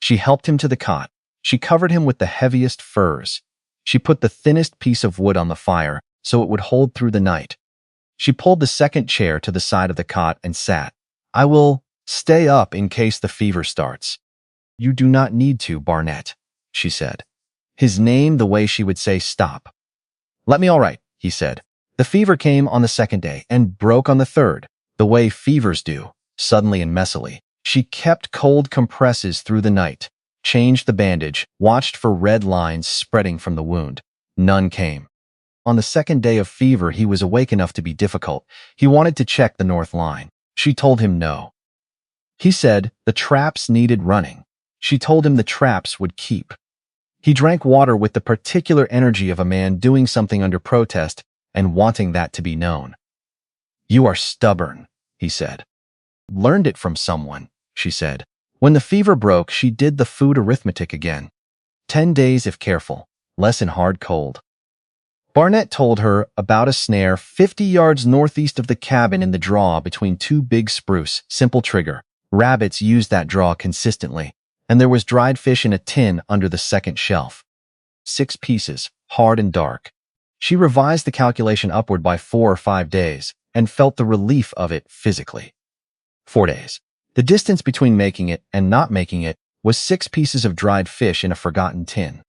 [SPEAKER 1] She helped him to the cot. She covered him with the heaviest furs. She put the thinnest piece of wood on the fire so it would hold through the night. She pulled the second chair to the side of the cot and sat. "I will stay up in case the fever starts." "You do not need to, Barnett," she said. His name the way she would say stop. "Let me all right," he said. The fever came on the second day and broke on the third, the way fevers do, suddenly and messily. She kept cold compresses through the night, changed the bandage, watched for red lines spreading from the wound. None came. On the second day of fever, he was awake enough to be difficult. He wanted to check the north line. She told him no. He said the traps needed running. She told him the traps would keep. He drank water with the particular energy of a man doing something under protest and wanting that to be known. "You are stubborn," he said. "Learned it from someone," she said. When the fever broke, she did the food arithmetic again. 10 days if careful, less in hard cold. Barnett told her about a snare 50 yards northeast of the cabin in the draw between two big spruce, simple trigger. Rabbits used that draw consistently, and there was dried fish in a tin under the second shelf. 6 pieces, hard and dark. She revised the calculation upward by 4 or 5 days and felt the relief of it physically. 4 days. The distance between making it and not making it was 6 pieces of dried fish in a forgotten tin.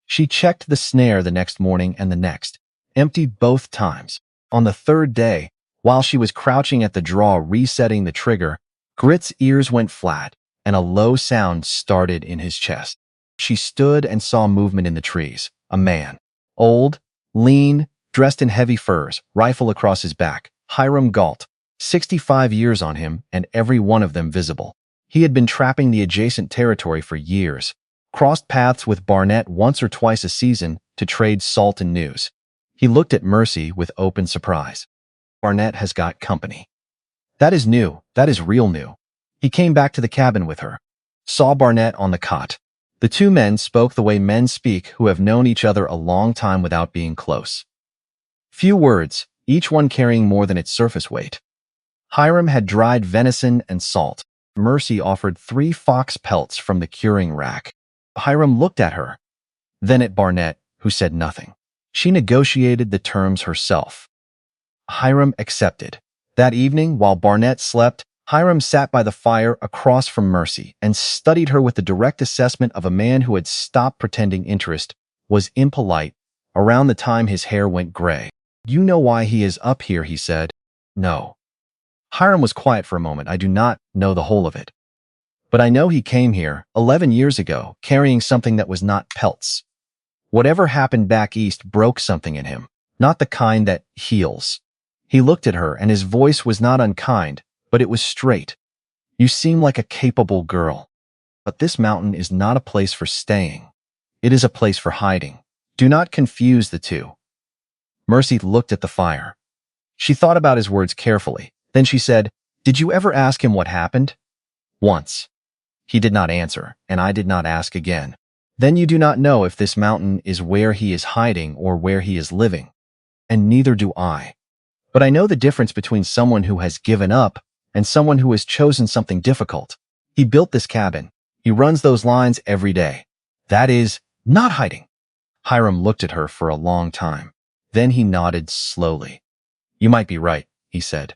[SPEAKER 1] She checked the snare the next morning and the next, emptied both times. On the third day, while she was crouching at the draw resetting the trigger, Grit's ears went flat and a low sound started in his chest. She stood and saw movement in the trees. A man. Old, lean, dressed in heavy furs, rifle across his back. Hiram Galt. 65 years on him, and every one of them visible. He had been trapping the adjacent territory for years, crossed paths with Barnett once or twice a season to trade salt and news. He looked at Mercy with open surprise. "Barnett has got company." "That is new. That is real new." He came back to the cabin with her, saw Barnett on the cot. The two men spoke the way men speak who have known each other a long time without being close. Few words, each one carrying more than its surface weight. Hiram had dried venison and salt. Mercy offered 3 fox pelts from the curing rack. Hiram looked at her, then at Barnett, who said nothing. She negotiated the terms herself. Hiram accepted. That evening, while Barnett slept, Hiram sat by the fire across from Mercy and studied her with the direct assessment of a man who had stopped pretending interest, was impolite, around the time his hair went gray. "You know why he is up here," he said. "No." Hiram was quiet for a moment. "I do not know the whole of it. But I know he came here 11 years ago, carrying something that was not pelts. Whatever happened back east broke something in him, not the kind that heals." He looked at her, and his voice was not unkind, but it was straight. "You seem like a capable girl. But this mountain is not a place for staying. It is a place for hiding. Do not confuse the two." Mercy looked at the fire. She thought about his words carefully. Then she said, "Did you ever ask him what happened?" "Once." He did not answer, and I did not ask again. "Then you do not know if this mountain is where he is hiding or where he is living." "And neither do I. But I know the difference between someone who has given up and someone who has chosen something difficult. He built this cabin. He runs those lines every day. That is not hiding. Hiram looked at her for a long time. Then he nodded slowly. You might be right, he said.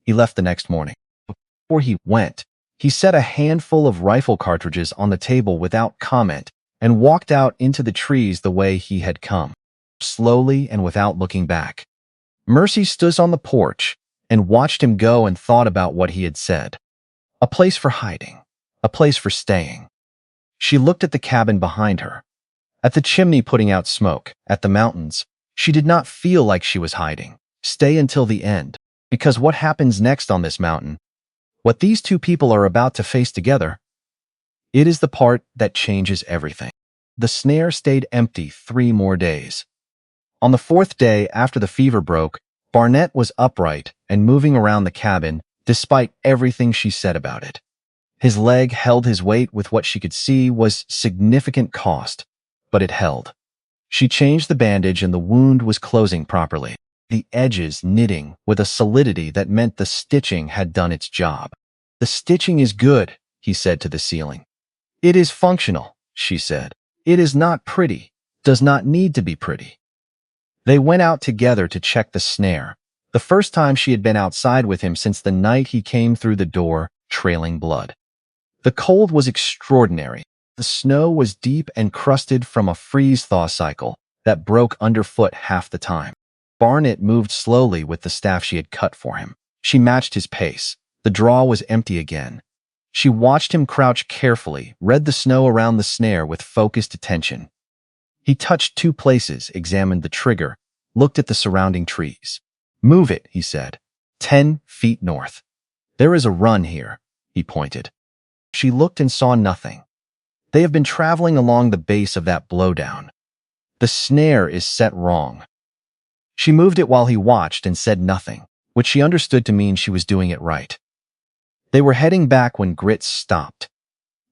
[SPEAKER 1] He left the next morning. Before he went, he set a handful of rifle cartridges on the table without comment and walked out into the trees the way he had come, slowly and without looking back. Mercy stood on the porch and watched him go and thought about what he had said. A place for hiding, a place for staying. She looked at the cabin behind her, at the chimney putting out smoke, at the mountains. She did not feel like she was hiding. Stay until the end, because what happens next on this mountain, what these two people are about to face together, it is the part that changes everything. The snare stayed empty 3 more days. On the 4th day after the fever broke, Barnett was upright and moving around the cabin despite everything she said about it. His leg held his weight with what she could see was significant cost, but it held. She changed the bandage and the wound was closing properly, the edges knitting with a solidity that meant the stitching had done its job. The stitching is good, he said to the ceiling. It is functional, she said. It is not pretty, does not need to be pretty. They went out together to check the snare, the first time she had been outside with him since the night he came through the door, trailing blood. The cold was extraordinary. The snow was deep and crusted from a freeze-thaw cycle that broke underfoot half the time. Barnett moved slowly with the staff she had cut for him. She matched his pace. The draw was empty again. She watched him crouch carefully, read the snow around the snare with focused attention. He touched 2 places, examined the trigger, looked at the surrounding trees. Move it, he said. 10 feet north. There is a run here, he pointed. She looked and saw nothing. They have been traveling along the base of that blowdown. The snare is set wrong. She moved it while he watched and said nothing, which she understood to mean she was doing it right. They were heading back when Grit stopped.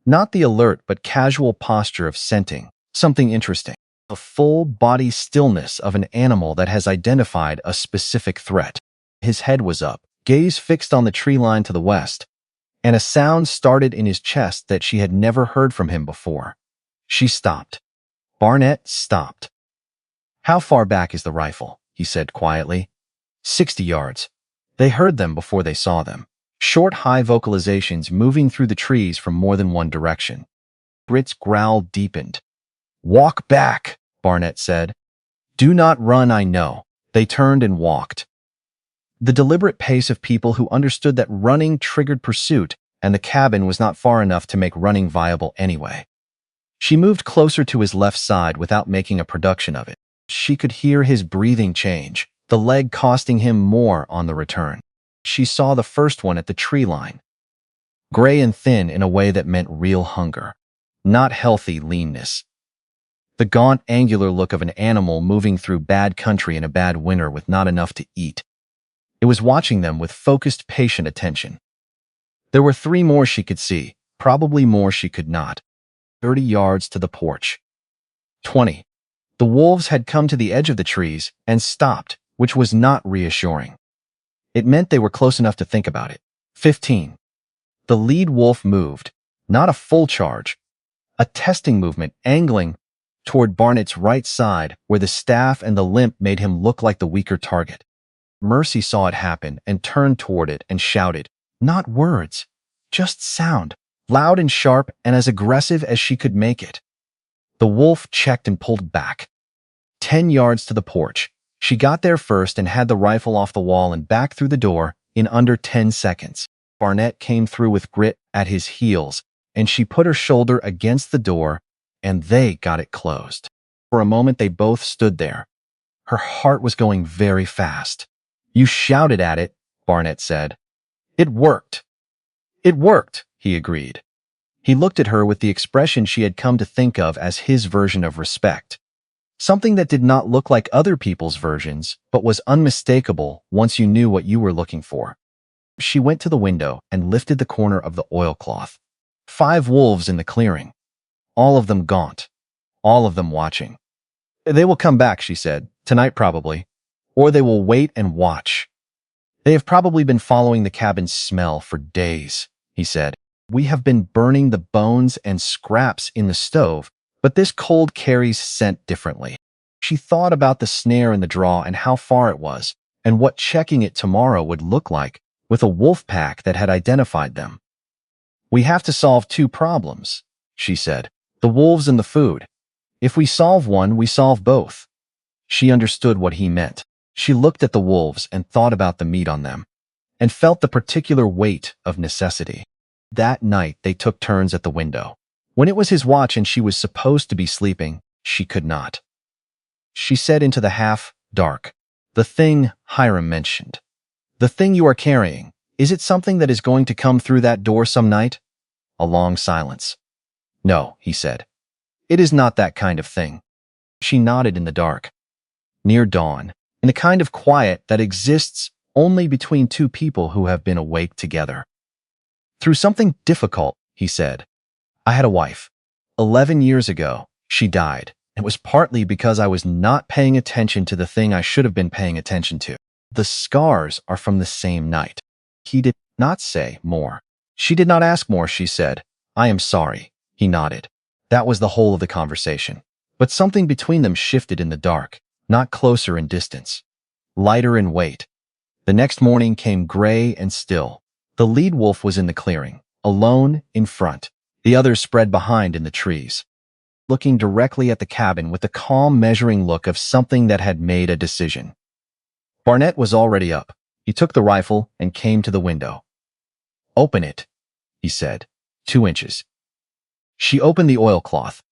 [SPEAKER 1] Not the alert but casual posture of scenting, something interesting. The full body stillness of an animal that has identified a specific threat. His head was up, gaze fixed on the tree line to the west, and a sound started in his chest that she had never heard from him before. She stopped. Barnett stopped. How far back is the rifle? He said quietly. 60 yards. They heard them before they saw them. Short, high vocalizations moving through the trees from more than one direction. Grit's growl deepened. Walk back, Barnett said. Do not run, I know. They turned and walked. The deliberate pace of people who understood that running triggered pursuit, and the cabin was not far enough to make running viable anyway. She moved closer to his left side without making a production of it. She could hear his breathing change, the leg costing him more on the return. She saw the first one at the tree line. Gray and thin in a way that meant real hunger, not healthy leanness. The gaunt, angular look of an animal moving through bad country in a bad winter with not enough to eat. It was watching them with focused, patient attention. There were 3 more she could see, probably more she could not. 30 yards to the porch. 20. The wolves had come to the edge of the trees and stopped, which was not reassuring. It meant they were close enough to think about it. 15. The lead wolf moved, not a full charge, a testing movement, angling toward Barnett's right side where the staff and the limp made him look like the weaker target. Mercy saw it happen and turned toward it and shouted, not words, just sound, loud and sharp and as aggressive as she could make it. The wolf checked and pulled back. 10 yards to the porch. She got there first and had the rifle off the wall and back through the door in under 10 seconds. Barnett came through with Grit at his heels, and she put her shoulder against the door, and they got it closed. For a moment, they both stood there. Her heart was going very fast. You shouted at it, Barnett said. It worked. It worked, he agreed. He looked at her with the expression she had come to think of as his version of respect. Something that did not look like other people's versions, but was unmistakable once you knew what you were looking for. She went to the window and lifted the corner of the oilcloth. 5 wolves in the clearing. All of them gaunt. All of them watching. They will come back, she said. Tonight probably. Or they will wait and watch. They have probably been following the cabin's smell for days, he said. We have been burning the bones and scraps in the stove, but this cold carries scent differently. She thought about the snare in the draw and how far it was, and what checking it tomorrow would look like with a wolf pack that had identified them. We have to solve two problems, she said. The wolves and the food. If we solve one, we solve both. She understood what he meant. She looked at the wolves and thought about the meat on them, and felt the particular weight of necessity. That night, they took turns at the window. When it was his watch and she was supposed to be sleeping, she could not. She said into the half-dark, "The thing Hiram mentioned. The thing you are carrying. Is it something that is going to come through that door some night?" A long silence. "No," he said. "It is not that kind of thing." She nodded in the dark. Near dawn, in the kind of quiet that exists only between two people who have been awake together. "Through something difficult," he said. "I had a wife. 11 years ago, she died. It was partly because I was not paying attention to the thing I should have been paying attention to. The scars are from the same night." He did not say more. She did not ask more, she said. "I am sorry." He nodded. That was the whole of the conversation. But something between them shifted in the dark, not closer in distance, lighter in weight. The next morning came gray and still. The lead wolf was in the clearing, alone in front, the others spread behind in the trees, looking directly at the cabin with the calm, measuring look of something that had made a decision. Barnett was already up. He took the rifle and came to the window. "Open it," he said. 2 inches. She opened the oilcloth.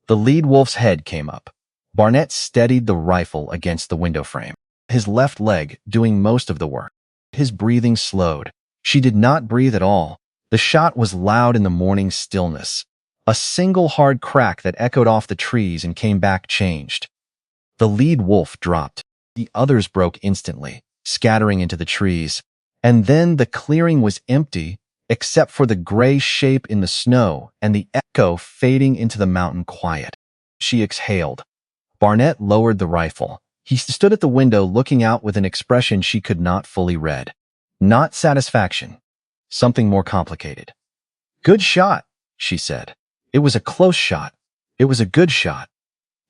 [SPEAKER 1] The lead wolf's head came up. Barnett steadied the rifle against the window frame, his left leg doing most of the work. His breathing slowed. She did not breathe at all. The shot was loud in the morning stillness. A single hard crack that echoed off the trees and came back changed. The lead wolf dropped. The others broke instantly, scattering into the trees. And then the clearing was empty, except for the gray shape in the snow and the echo fading into the mountain quiet. She exhaled. Barnett lowered the rifle. He stood at the window looking out with an expression she could not fully read. Not satisfaction. Something more complicated. "Good shot," she said. "It was a close shot. It was a good shot."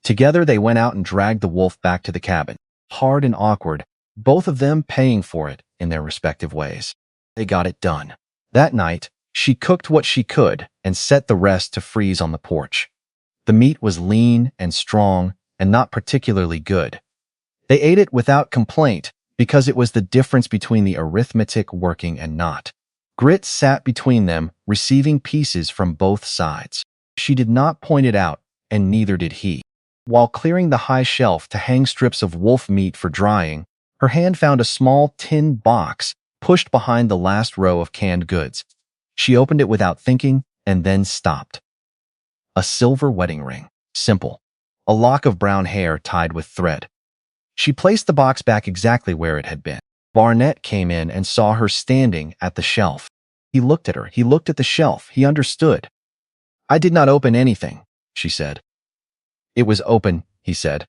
[SPEAKER 1] Together they went out and dragged the wolf back to the cabin. Hard and awkward, both of them paying for it in their respective ways. They got it done. That night, she cooked what she could and set the rest to freeze on the porch. The meat was lean and strong and not particularly good. They ate it without complaint because it was the difference between the arithmetic working and not. Grit sat between them, receiving pieces from both sides. She did not point it out, and neither did he. While clearing the high shelf to hang strips of wolf meat for drying, her hand found a small tin box pushed behind the last row of canned goods. She opened it without thinking and then stopped. A silver wedding ring. Simple. A lock of brown hair tied with thread. She placed the box back exactly where it had been. Barnett came in and saw her standing at the shelf. He looked at her. He looked at the shelf. He understood. "I did not open anything," she said. "It was open," he said.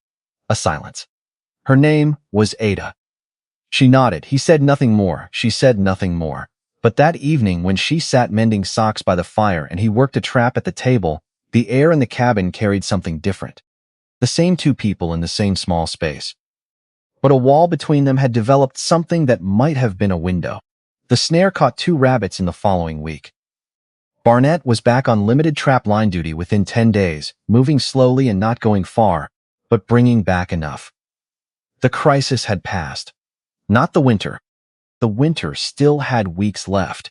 [SPEAKER 1] A silence. Her name was Ada. She nodded. He said nothing more. She said nothing more. But that evening, when she sat mending socks by the fire and he worked a trap at the table, the air in the cabin carried something different. The same two people in the same small space. But a wall between them had developed something that might have been a window. The snare caught 2 rabbits in the following week. Barnett was back on limited trap line duty within 10 days, moving slowly and not going far, but bringing back enough. The crisis had passed. Not the winter. The winter still had weeks left.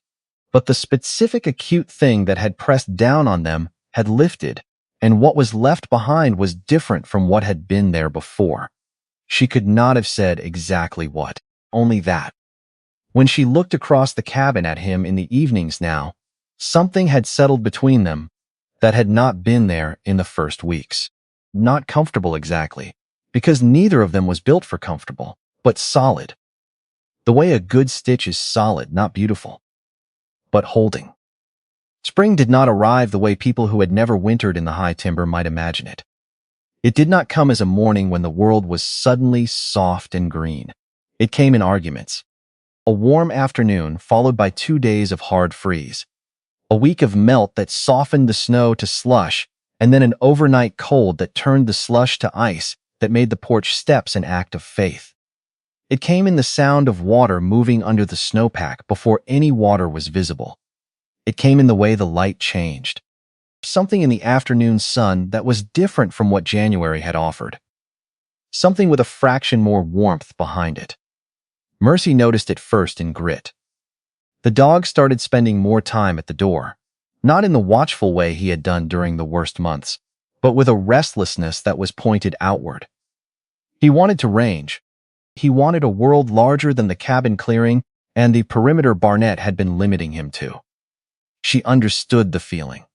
[SPEAKER 1] But the specific acute thing that had pressed down on them had lifted, and what was left behind was different from what had been there before. She could not have said exactly what, only that. When she looked across the cabin at him in the evenings now, something had settled between them that had not been there in the first weeks. Not comfortable exactly, because neither of them was built for comfortable, but solid. The way a good stitch is solid, not beautiful, but holding. Spring did not arrive the way people who had never wintered in the high timber might imagine it. It did not come as a morning when the world was suddenly soft and green. It came in arguments. A warm afternoon followed by 2 days of hard freeze. A week of melt that softened the snow to slush, and then an overnight cold that turned the slush to ice that made the porch steps an act of faith. It came in the sound of water moving under the snowpack before any water was visible. It came in the way the light changed. Something in the afternoon sun that was different from what January had offered. Something with a fraction more warmth behind it. Mercy noticed it first in Grit. The dog started spending more time at the door, not in the watchful way he had done during the worst months, but with a restlessness that was pointed outward. He wanted to range. He wanted a world larger than the cabin clearing and the perimeter Barnett had been limiting him to. She understood the feeling.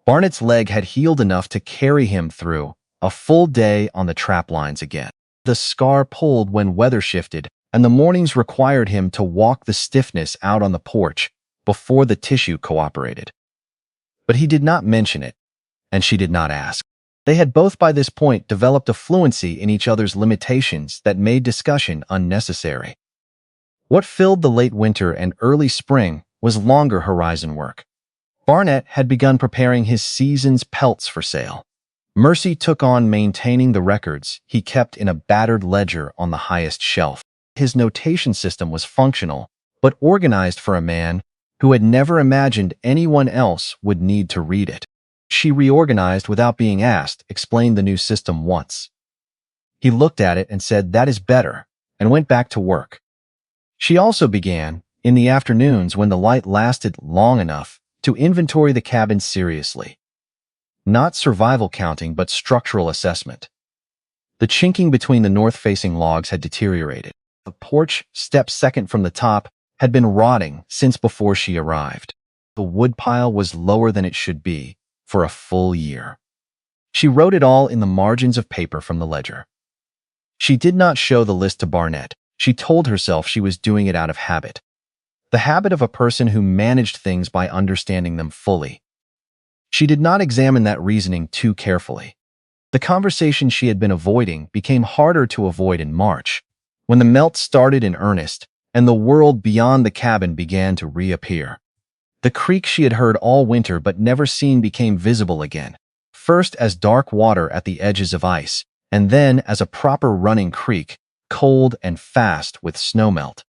[SPEAKER 1] Barnett's leg had healed enough to carry him through a full day on the trap lines again. The scar pulled when weather shifted, and the mornings required him to walk the stiffness out on the porch before the tissue cooperated. But he did not mention it, and she did not ask. They had both by this point developed a fluency in each other's limitations that made discussion unnecessary. What filled the late winter and early spring was longer horizon work. Barnett had begun preparing his season's pelts for sale. Mercy took on maintaining the records he kept in a battered ledger on the highest shelf. His notation system was functional, but organized for a man who had never imagined anyone else would need to read it. She reorganized without being asked, explained the new system once. He looked at it and said, "That is better," and went back to work. She also began, in the afternoons when the light lasted long enough, to inventory the cabin seriously. Not survival counting, but structural assessment. The chinking between the north-facing logs had deteriorated. The porch, step second from the top, had been rotting since before she arrived. The woodpile was lower than it should be for a full year. She wrote it all in the margins of paper from the ledger. She did not show the list to Barnett. She told herself she was doing it out of habit. The habit of a person who managed things by understanding them fully. She did not examine that reasoning too carefully. The conversation she had been avoiding became harder to avoid in March, when the melt started in earnest and the world beyond the cabin began to reappear. The creek she had heard all winter but never seen became visible again, first as dark water at the edges of ice, and then as a proper running creek, cold and fast with snowmelt.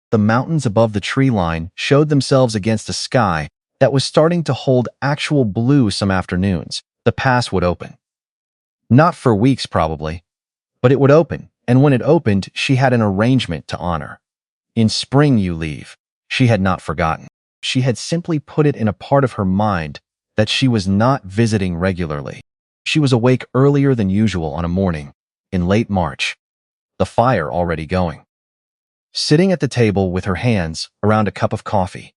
[SPEAKER 1] The mountains above the tree line showed themselves against a sky that was starting to hold actual blue some afternoons. The pass would open. Not for weeks, probably, but it would open, and when it opened, she had an arrangement to honor. In spring you leave. She had not forgotten. She had simply put it in a part of her mind that she was not visiting regularly. She was awake earlier than usual on a morning, in late March, the fire already going. Sitting at the table with her hands around a cup of coffee.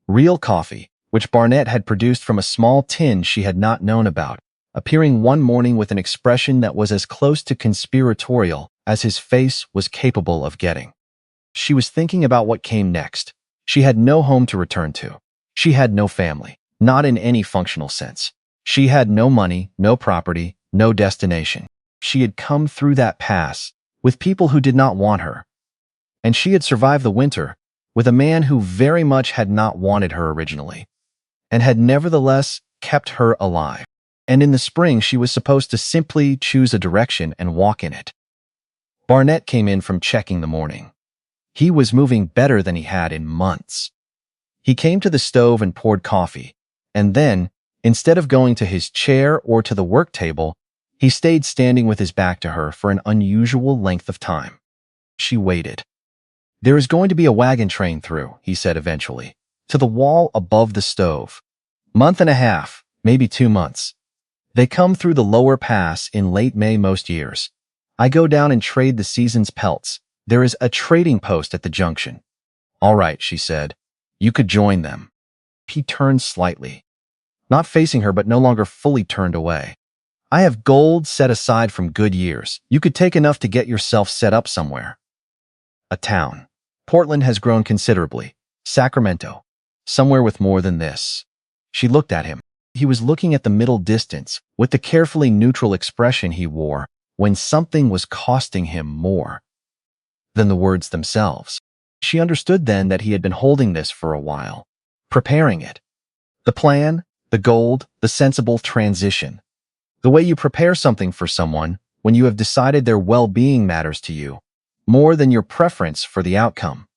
[SPEAKER 1] Real coffee, which Barnett had produced from a small tin she had not known about, appearing one morning with an expression that was as close to conspiratorial as his face was capable of getting. She was thinking about what came next. She had no home to return to. She had no family, not in any functional sense. She had no money, no property, no destination. She had come through that pass with people who did not want her. And she had survived the winter with a man who very much had not wanted her originally, and had nevertheless kept her alive. And in the spring, she was supposed to simply choose a direction and walk in it. Barnett came in from checking the morning. He was moving better than he had in months. He came to the stove and poured coffee, and then, instead of going to his chair or to the work table, he stayed standing with his back to her for an unusual length of time. She waited. "There is going to be a wagon train through," he said eventually, to the wall above the stove. "Month and a half, maybe 2 months. They come through the lower pass in late May most years. I go down and trade the season's pelts. There is a trading post at the junction." "All right," she said. "You could join them." He turned slightly, not facing her but no longer fully turned away. "I have gold set aside from good years. You could take enough to get yourself set up somewhere." "A town. Portland has grown considerably. Sacramento. Somewhere with more than this." She looked at him. He was looking at the middle distance with the carefully neutral expression he wore when something was costing him more than the words themselves. She understood then that he had been holding this for a while, preparing it. The plan, the gold, the sensible transition. The way you prepare something for someone when you have decided their well-being matters to you, more than your preference for the outcome.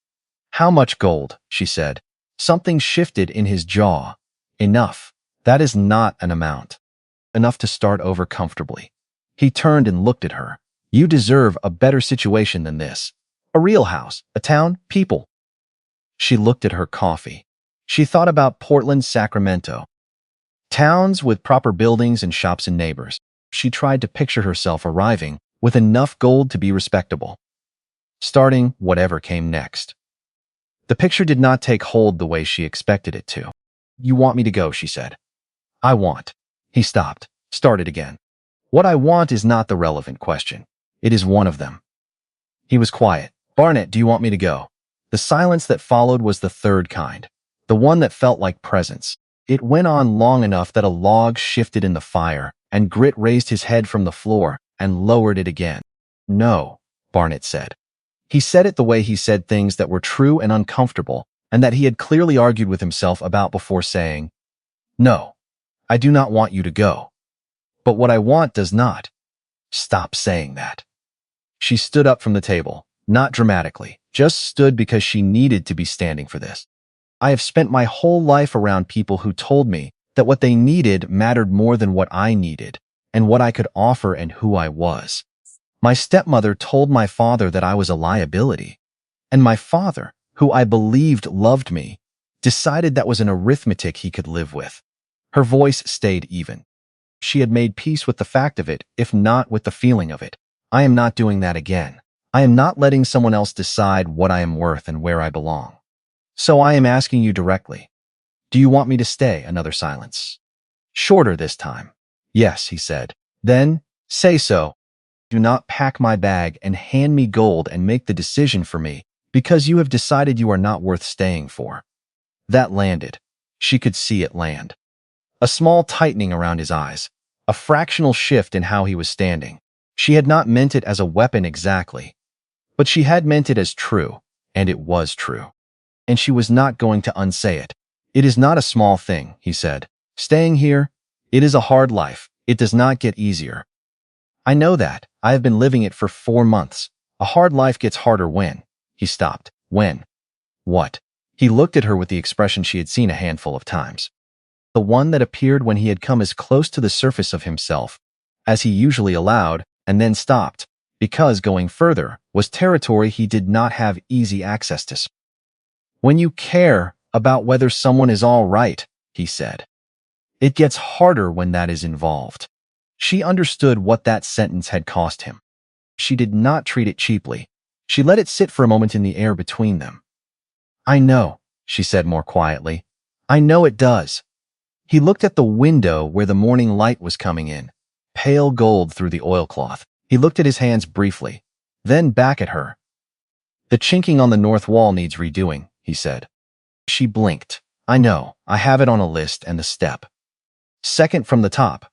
[SPEAKER 1] How much gold? She said. Something shifted in his jaw. Enough. That is not an amount. Enough to start over comfortably. He turned and looked at her. You deserve a better situation than this. A real house, a town, people. She looked at her coffee. She thought about Portland, Sacramento. Towns with proper buildings and shops and neighbors. She tried to picture herself arriving with enough gold to be respectable. Starting whatever came next. The picture did not take hold the way she expected it to. You want me to go, she said. I want. He stopped, started again. What I want is not the relevant question. It is one of them. He was quiet. Barnett, do you want me to go? The silence that followed was the third kind, the one that felt like presence. It went on long enough that a log shifted in the fire, and Grit raised his head from the floor and lowered it again. No, Barnett said. He said it the way he said things that were true and uncomfortable, and that he had clearly argued with himself about before saying, No, I do not want you to go. But what I want does not. Stop saying that. She stood up from the table, not dramatically, just stood because she needed to be standing for this. I have spent my whole life around people who told me that what they needed mattered more than what I needed, and what I could offer and who I was. My stepmother told my father that I was a liability, and my father, who I believed loved me, decided that was an arithmetic he could live with. Her voice stayed even. She had made peace with the fact of it, if not with the feeling of it. I am not doing that again. I am not letting someone else decide what I am worth and where I belong. So I am asking you directly. Do you want me to stay? Another silence. Shorter this time. Yes, he said. Then, say so. Do not pack my bag and hand me gold and make the decision for me, because you have decided you are not worth staying for. That landed. She could see it land. A small tightening around his eyes. A fractional shift in how he was standing. She had not meant it as a weapon exactly, but she had meant it as true, and it was true. And she was not going to unsay it. It is not a small thing, he said. Staying here, it is a hard life. It does not get easier. I know that. I have been living it for 4 months. A hard life gets harder when. He stopped. When? What? He looked at her with the expression she had seen a handful of times. The one that appeared when he had come as close to the surface of himself as he usually allowed, and then stopped, because going further was territory he did not have easy access to. When you care about whether someone is all right, he said, it gets harder when that is involved. She understood what that sentence had cost him. She did not treat it cheaply. She let it sit for a moment in the air between them. I know, she said more quietly. I know it does. He looked at the window where the morning light was coming in, pale gold through the oilcloth. He looked at his hands briefly, then back at her. The chinking on the north wall needs redoing, he said. She blinked. I know, I have it on a list and the step. Second from the top.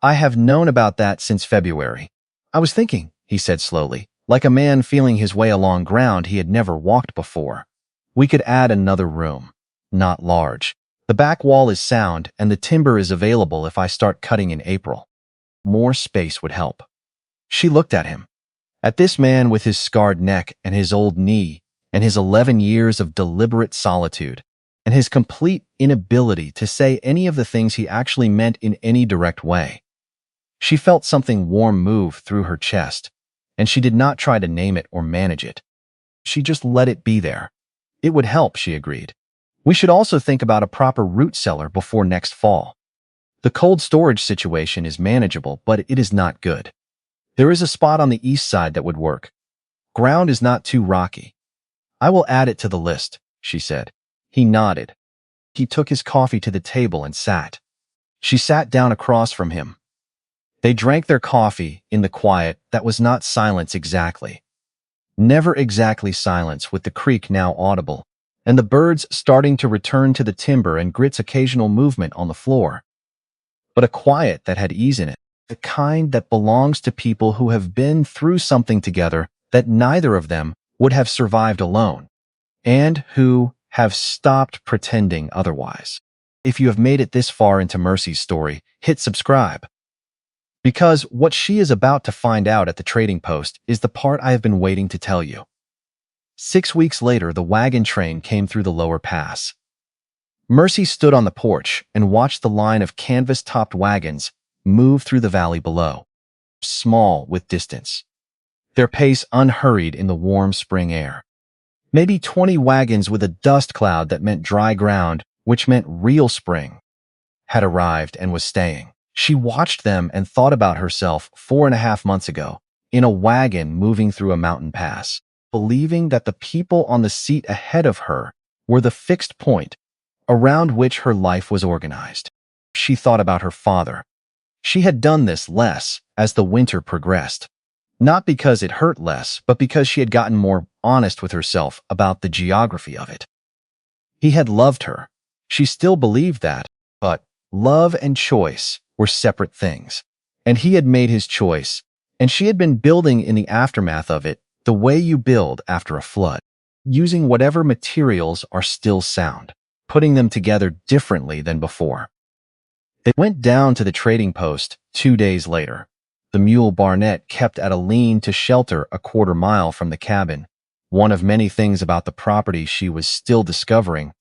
[SPEAKER 1] I have known about that since February. I was thinking, he said slowly, like a man feeling his way along ground he had never walked before. We could add another room. Not large. The back wall is sound and the timber is available if I start cutting in April. More space would help. She looked at him. At this man with his scarred neck and his old knee and his 11 years of deliberate solitude and his complete inability to say any of the things he actually meant in any direct way. She felt something warm move through her chest, and she did not try to name it or manage it. She just let it be there. It would help, she agreed. We should also think about a proper root cellar before next fall. The cold storage situation is manageable, but it is not good. There is a spot on the east side that would work. Ground is not too rocky. I will add it to the list, she said. He nodded. He took his coffee to the table and sat. She sat down across from him. They drank their coffee in the quiet that was not silence exactly. Never exactly silence, with the creek now audible, and the birds starting to return to the timber and Grit's occasional movement on the floor. But a quiet that had ease in it, the kind that belongs to people who have been through something together that neither of them would have survived alone. and who have stopped pretending otherwise. If you have made it this far into Mercy's story, hit subscribe. Because what she is about to find out at the trading post is the part I have been waiting to tell you. 6 weeks later, the wagon train came through the lower pass. Mercy stood on the porch and watched the line of canvas-topped wagons move through the valley below, small with distance, their pace unhurried in the warm spring air. Maybe 20 wagons with a dust cloud that meant dry ground, which meant real spring, had arrived and was staying. She watched them and thought about herself 4.5 months ago, in a wagon moving through a mountain pass, believing that the people on the seat ahead of her were the fixed point around which her life was organized. She thought about her father. She had done this less as the winter progressed. Not because it hurt less, but because she had gotten more honest with herself about the geography of it. He had loved her. She still believed that, but love and choice were separate things. And he had made his choice, and she had been building in the aftermath of it the way you build after a flood, using whatever materials are still sound, putting them together differently than before. They went down to the trading post 2 days later. The mule Barnett kept at a lean to shelter a 1/4 mile from the cabin. One of many things about the property she was still discovering,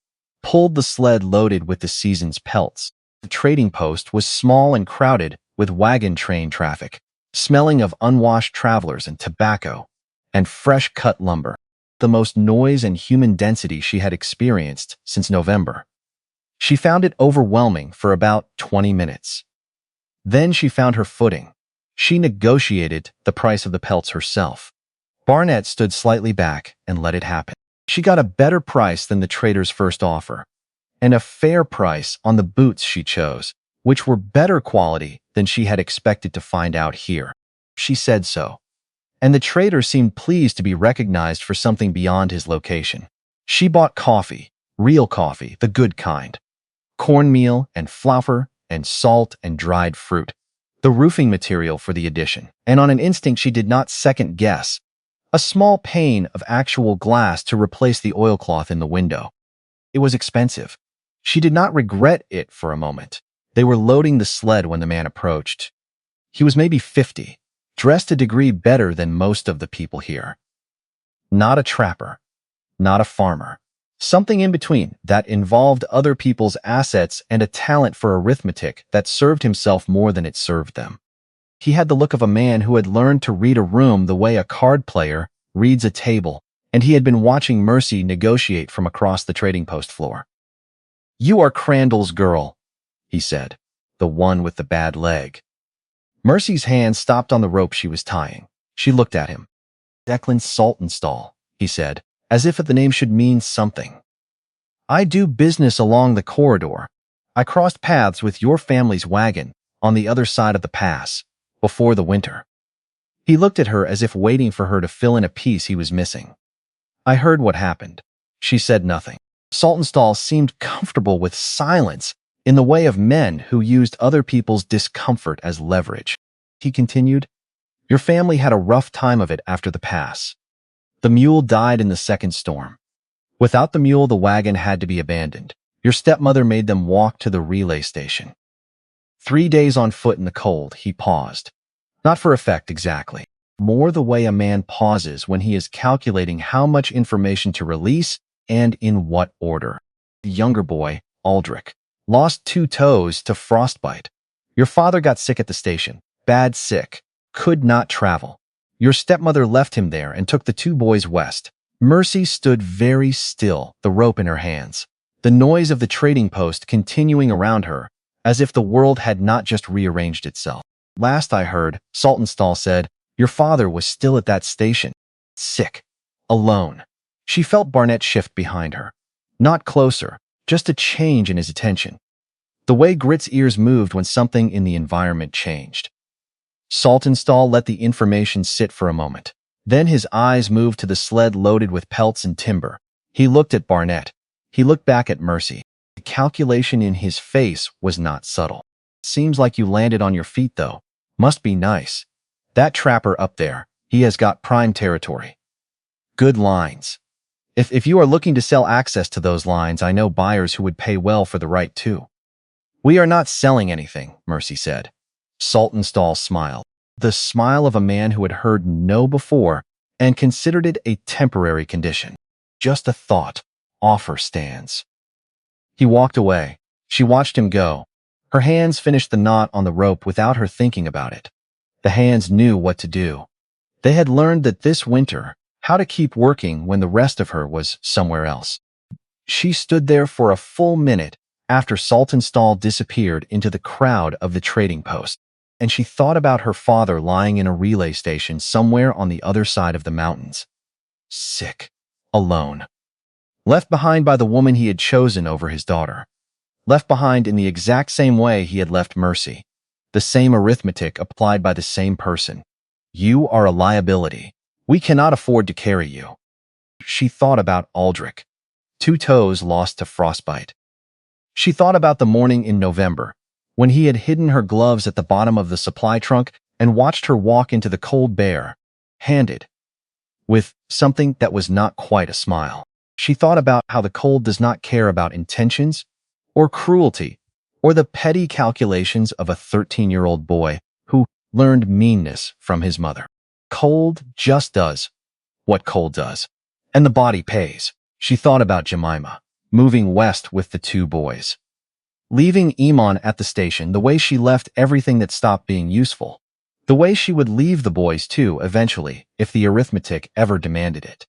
[SPEAKER 1] pulled the sled loaded with the season's pelts. The trading post was small and crowded with wagon train traffic, smelling of unwashed travelers and tobacco and fresh-cut lumber, the most noise and human density she had experienced since November. She found it overwhelming for about 20 minutes. Then she found her footing. She negotiated the price of the pelts herself. Barnett stood slightly back and let it happen. She got a better price than the trader's first offer, and a fair price on the boots she chose, which were better quality than she had expected to find out here. She said so, and the trader seemed pleased to be recognized for something beyond his location. She bought coffee, real coffee, the good kind, cornmeal and flour and salt and dried fruit, the roofing material for the addition, and on an instinct she did not second-guess, a small pane of actual glass to replace the oilcloth in the window. It was expensive. She did not regret it for a moment. They were loading the sled when the man approached. He was maybe 50, dressed a degree better than most of the people here. Not a trapper, not a farmer. Something in between that involved other people's assets and a talent for arithmetic that served himself more than it served them. He had the look of a man who had learned to read a room the way a card player reads a table, and he had been watching Mercy negotiate from across the trading post floor. "You are Crandall's girl," he said, "the one with the bad leg." Mercy's hand stopped on the rope she was tying. She looked at him. "Declan Saltonstall," he said, as if the name should mean something. "I do business along the corridor. I crossed paths with your family's wagon on the other side of the pass before the winter." He looked at her as if waiting for her to fill in a piece he was missing. "I heard what happened." She said nothing. Saltonstall seemed comfortable with silence in the way of men who used other people's discomfort as leverage. He continued, "Your family had a rough time of it after the pass. The mule died in the second storm. Without the mule, the wagon had to be abandoned. Your stepmother made them walk to the relay station. 3 days on foot in the cold." He paused. Not for effect exactly. More the way a man pauses when he is calculating how much information to release and in what order. The younger boy, Aldrich, lost 2 toes to frostbite. Your father got sick at the station. Bad sick. Could not travel. Your stepmother left him there and took the 2 boys west. Mercy stood very still, the rope in her hands, the noise of the trading post continuing around her, as if the world had not just rearranged itself. "Last I heard," Saltonstall said, "your father was still at that station. Sick. Alone." She felt Barnett shift behind her. Not closer, just a change in his attention. The way Grit's ears moved when something in the environment changed. Saltonstall let the information sit for a moment. Then his eyes moved to the sled loaded with pelts and timber. He looked at Barnett. He looked back at Mercy. The calculation in his face was not subtle. "Seems like you landed on your feet, though. Must be nice. That trapper up there, he has got prime territory. Good lines. If you are looking to sell access to those lines, I know buyers who would pay well for the right too. We are not selling anything, Mercy said. Saltonstall smiled, the smile of a man who had heard no before and considered it a temporary condition. Just a thought. Offer stands. He walked away. She watched him go. Her hands finished the knot on the rope without her thinking about it. The hands knew what to do. They had learned that this winter, how to keep working when the rest of her was somewhere else. She stood there for a full minute after Saltonstall disappeared into the crowd of the trading post, and she thought about her father lying in a relay station somewhere on the other side of the mountains. Sick. Alone. Left behind by the woman he had chosen over his daughter. Left behind in the exact same way he had left Mercy. The same arithmetic applied by the same person. You are a liability. We cannot afford to carry you. She thought about Aldrich. 2 toes lost to frostbite. She thought about the morning in November, when he had hidden her gloves at the bottom of the supply trunk and watched her walk into the cold bare-handed, with something that was not quite a smile. She thought about how the cold does not care about intentions or cruelty or the petty calculations of a 13-year-old boy who learned meanness from his mother. Cold just does what cold does, and the body pays. She thought about Jemima, moving west with the 2 boys. Leaving Iman at the station the way she left everything that stopped being useful. The way she would leave the boys too, eventually, if the arithmetic ever demanded it.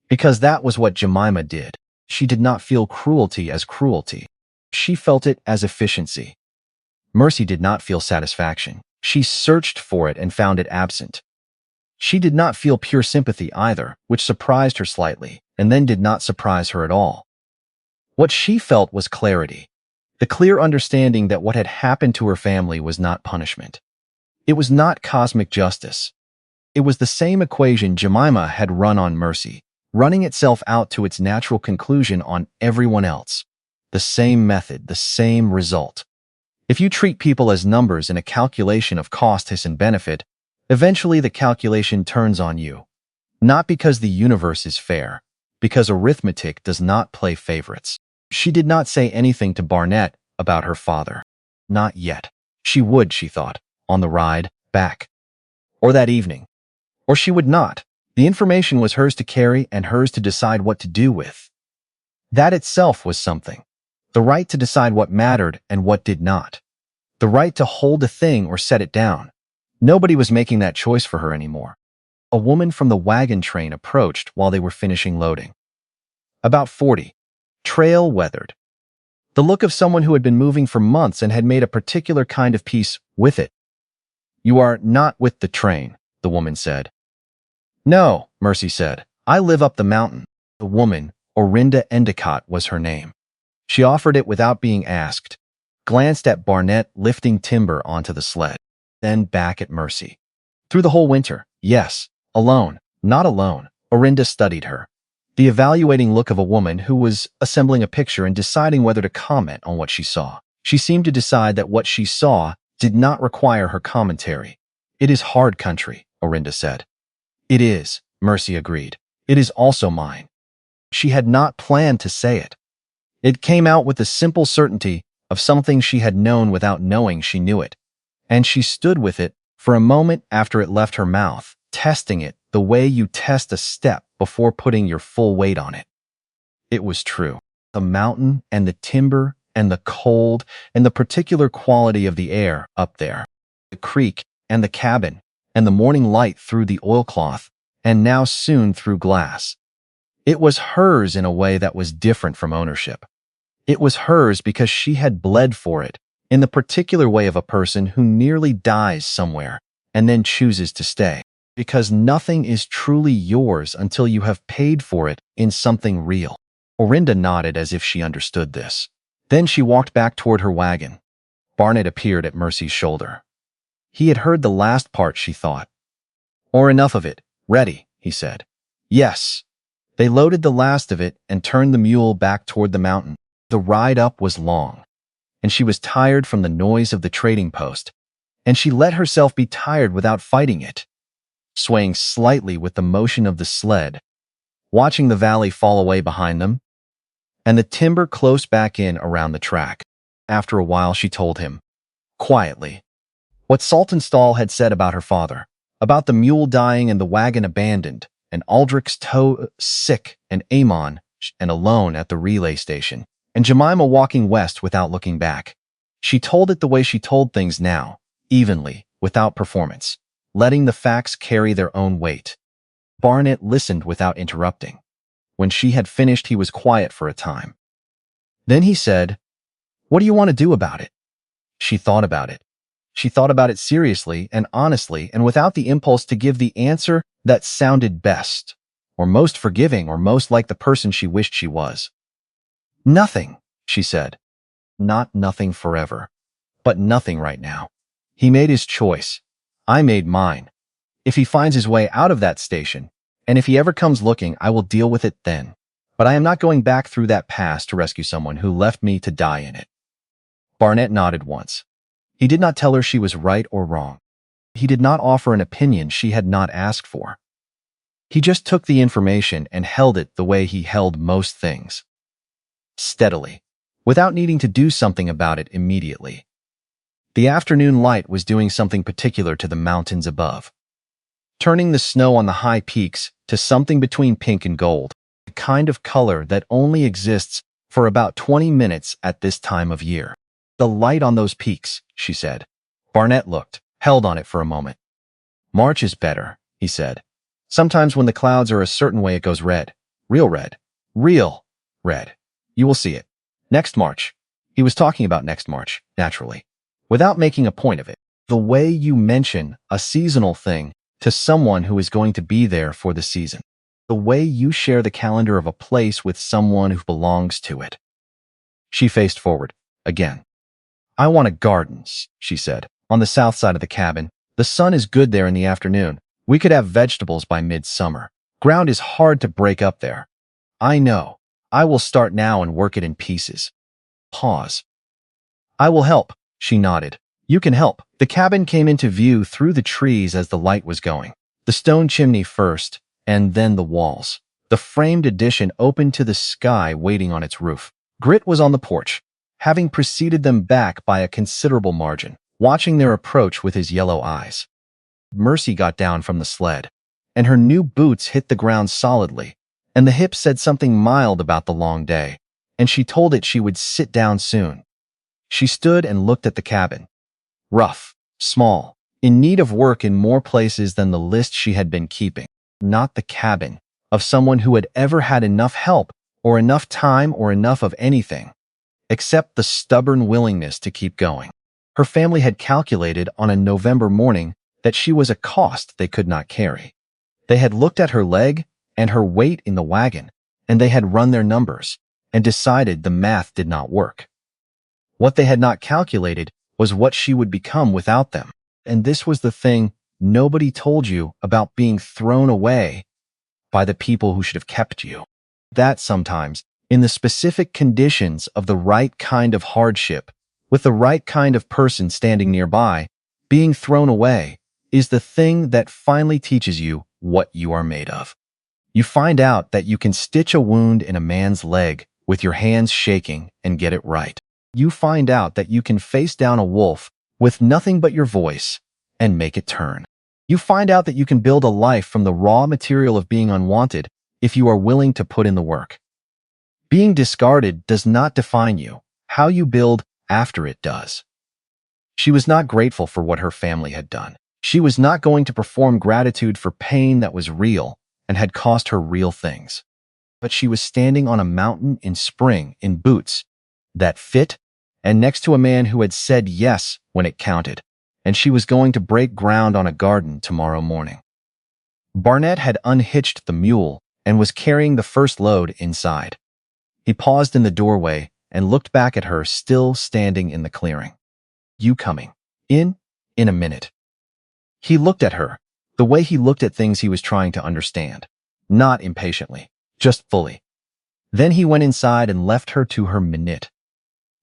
[SPEAKER 1] Because that was what Jemima did. She did not feel cruelty as cruelty. She felt it as efficiency. Mercy did not feel satisfaction. She searched for it and found it absent. She did not feel pure sympathy either, which surprised her slightly, and then did not surprise her at all. What she felt was clarity. The clear understanding that what had happened to her family was not punishment. It was not cosmic justice. It was the same equation Jemima had run on Mercy, running itself out to its natural conclusion on everyone else. The same method, the same result. If you treat people as numbers in a calculation of cost and benefit, eventually the calculation turns on you. Not because the universe is fair, because arithmetic does not play favorites. She did not say anything to Barnett about her father. Not yet. She would, she thought, on the ride back. Or that evening. Or she would not. The information was hers to carry and hers to decide what to do with. That itself was something. The right to decide what mattered and what did not. The right to hold a thing or set it down. Nobody was making that choice for her anymore. A woman from the wagon train approached while they were finishing loading. About 40. Trail weathered. The look of someone who had been moving for months and had made a particular kind of peace with it. You are not with the train, the woman said. No, Mercy said. I live up the mountain. The woman, Orinda Endicott, was her name. She offered it without being asked, glanced at Barnett lifting timber onto the sled, then back at Mercy. Through the whole winter, yes, alone, not alone, Orinda studied her. The evaluating look of a woman who was assembling a picture and deciding whether to comment on what she saw. She seemed to decide that what she saw did not require her commentary. It is hard country, Orinda said. It is, Mercy agreed. It is also mine. She had not planned to say it. It came out with the simple certainty of something she had known without knowing she knew it. And she stood with it for a moment after it left her mouth, testing it the way you test a step before putting your full weight on it. It was true. The mountain and the timber and the cold and the particular quality of the air up there, the creek and the cabin and the morning light through the oilcloth and now soon through glass. It was hers in a way that was different from ownership. It was hers because she had bled for it in the particular way of a person who nearly dies somewhere and then chooses to stay. Because nothing is truly yours until you have paid for it in something real. Orinda nodded as if she understood this. Then she walked back toward her wagon. Barnett appeared at Mercy's shoulder. He had heard the last part, she thought. Or enough of it. Ready, he said. Yes. They loaded the last of it and turned the mule back toward the mountain. The ride up was long, and she was tired from the noise of the trading post, and she let herself be tired without fighting it. Swaying slightly with the motion of the sled, watching the valley fall away behind them, and the timber close back in around the track. After a while, she told him, quietly, what Saltonstall had said about her father, about the mule dying and the wagon abandoned, and Aldrich's toe sick, and Amon and alone at the relay station, and Jemima walking west without looking back. She told it the way she told things now, evenly, without performance, letting the facts carry their own weight. Barnett listened without interrupting. When she had finished, he was quiet for a time. Then he said, what do you want to do about it? She thought about it. She thought about it seriously and honestly and without the impulse to give the answer that sounded best, or most forgiving, or most like the person she wished she was. Nothing, she said. Not nothing forever, but nothing right now. He made his choice. I made mine. If he finds his way out of that station, and if he ever comes looking, I will deal with it then. But I am not going back through that past to rescue someone who left me to die in it. Barnett nodded once. He did not tell her she was right or wrong. He did not offer an opinion she had not asked for. He just took the information and held it the way he held most things. Steadily, without needing to do something about it immediately. The afternoon light was doing something particular to the mountains above, turning the snow on the high peaks to something between pink and gold, a kind of color that only exists for about 20 minutes at this time of year. The light on those peaks, she said. Barnett looked, held on it for a moment. March is better, he said. Sometimes when the clouds are a certain way, it goes red. Real red. Real red. You will see it. Next March. He was talking about next March, naturally, without making a point of it. The way you mention a seasonal thing to someone who is going to be there for the season. The way you share the calendar of a place with someone who belongs to it. She faced forward, again. I want a garden, she said, on the south side of the cabin. The sun is good there in the afternoon. We could have vegetables by midsummer. Ground is hard to break up there. I know. I will start now and work it in pieces. Pause. I will help, she nodded. You can help. The cabin came into view through the trees as the light was going. The stone chimney first, and then the walls. The framed addition open to the sky waiting on its roof. Grit was on the porch, having preceded them back by a considerable margin, watching their approach with his yellow eyes. Mercy got down from the sled, and her new boots hit the ground solidly, and the hip said something mild about the long day, and she told it she would sit down soon. She stood and looked at the cabin. Rough, small, in need of work in more places than the list she had been keeping. Not the cabin of someone who had ever had enough help or enough time or enough of anything, except the stubborn willingness to keep going. Her family had calculated on a November morning that she was a cost they could not carry. They had looked at her leg and her weight in the wagon, and they had run their numbers and decided the math did not work. What they had not calculated was what she would become without them. And this was the thing nobody told you about being thrown away by the people who should have kept you. That sometimes, in the specific conditions of the right kind of hardship, with the right kind of person standing nearby, being thrown away is the thing that finally teaches you what you are made of. You find out that you can stitch a wound in a man's leg with your hands shaking and get it right. You find out that you can face down a wolf with nothing but your voice and make it turn. You find out that you can build a life from the raw material of being unwanted if you are willing to put in the work. Being discarded does not define you. How you build after it does. She was not grateful for what her family had done. She was not going to perform gratitude for pain that was real and had cost her real things. But she was standing on a mountain in spring in boots that fit and next to a man who had said yes when it counted, and she was going to break ground on a garden tomorrow morning. Barnett had unhitched the mule and was carrying the first load inside. He paused in the doorway and looked back at her, still standing in the clearing. You coming in a minute. He looked at her, the way he looked at things he was trying to understand, not impatiently, just fully. Then he went inside and left her to her minute.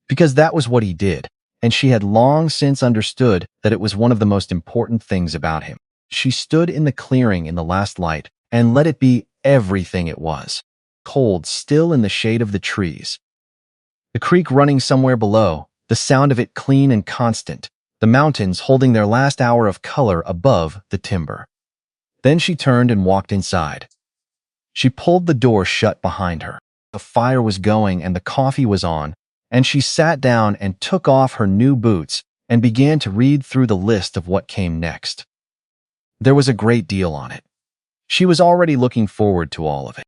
[SPEAKER 1] Because that was what he did, and she had long since understood that it was one of the most important things about him. She stood in the clearing in the last light and let it be everything it was. Cold, still in the shade of the trees. The creek running somewhere below, the sound of it clean and constant, the mountains holding their last hour of color above the timber. Then she turned and walked inside. She pulled the door shut behind her. The fire was going and the coffee was on, and she sat down and took off her new boots and began to read through the list of what came next. There was a great deal on it. She was already looking forward to all of it.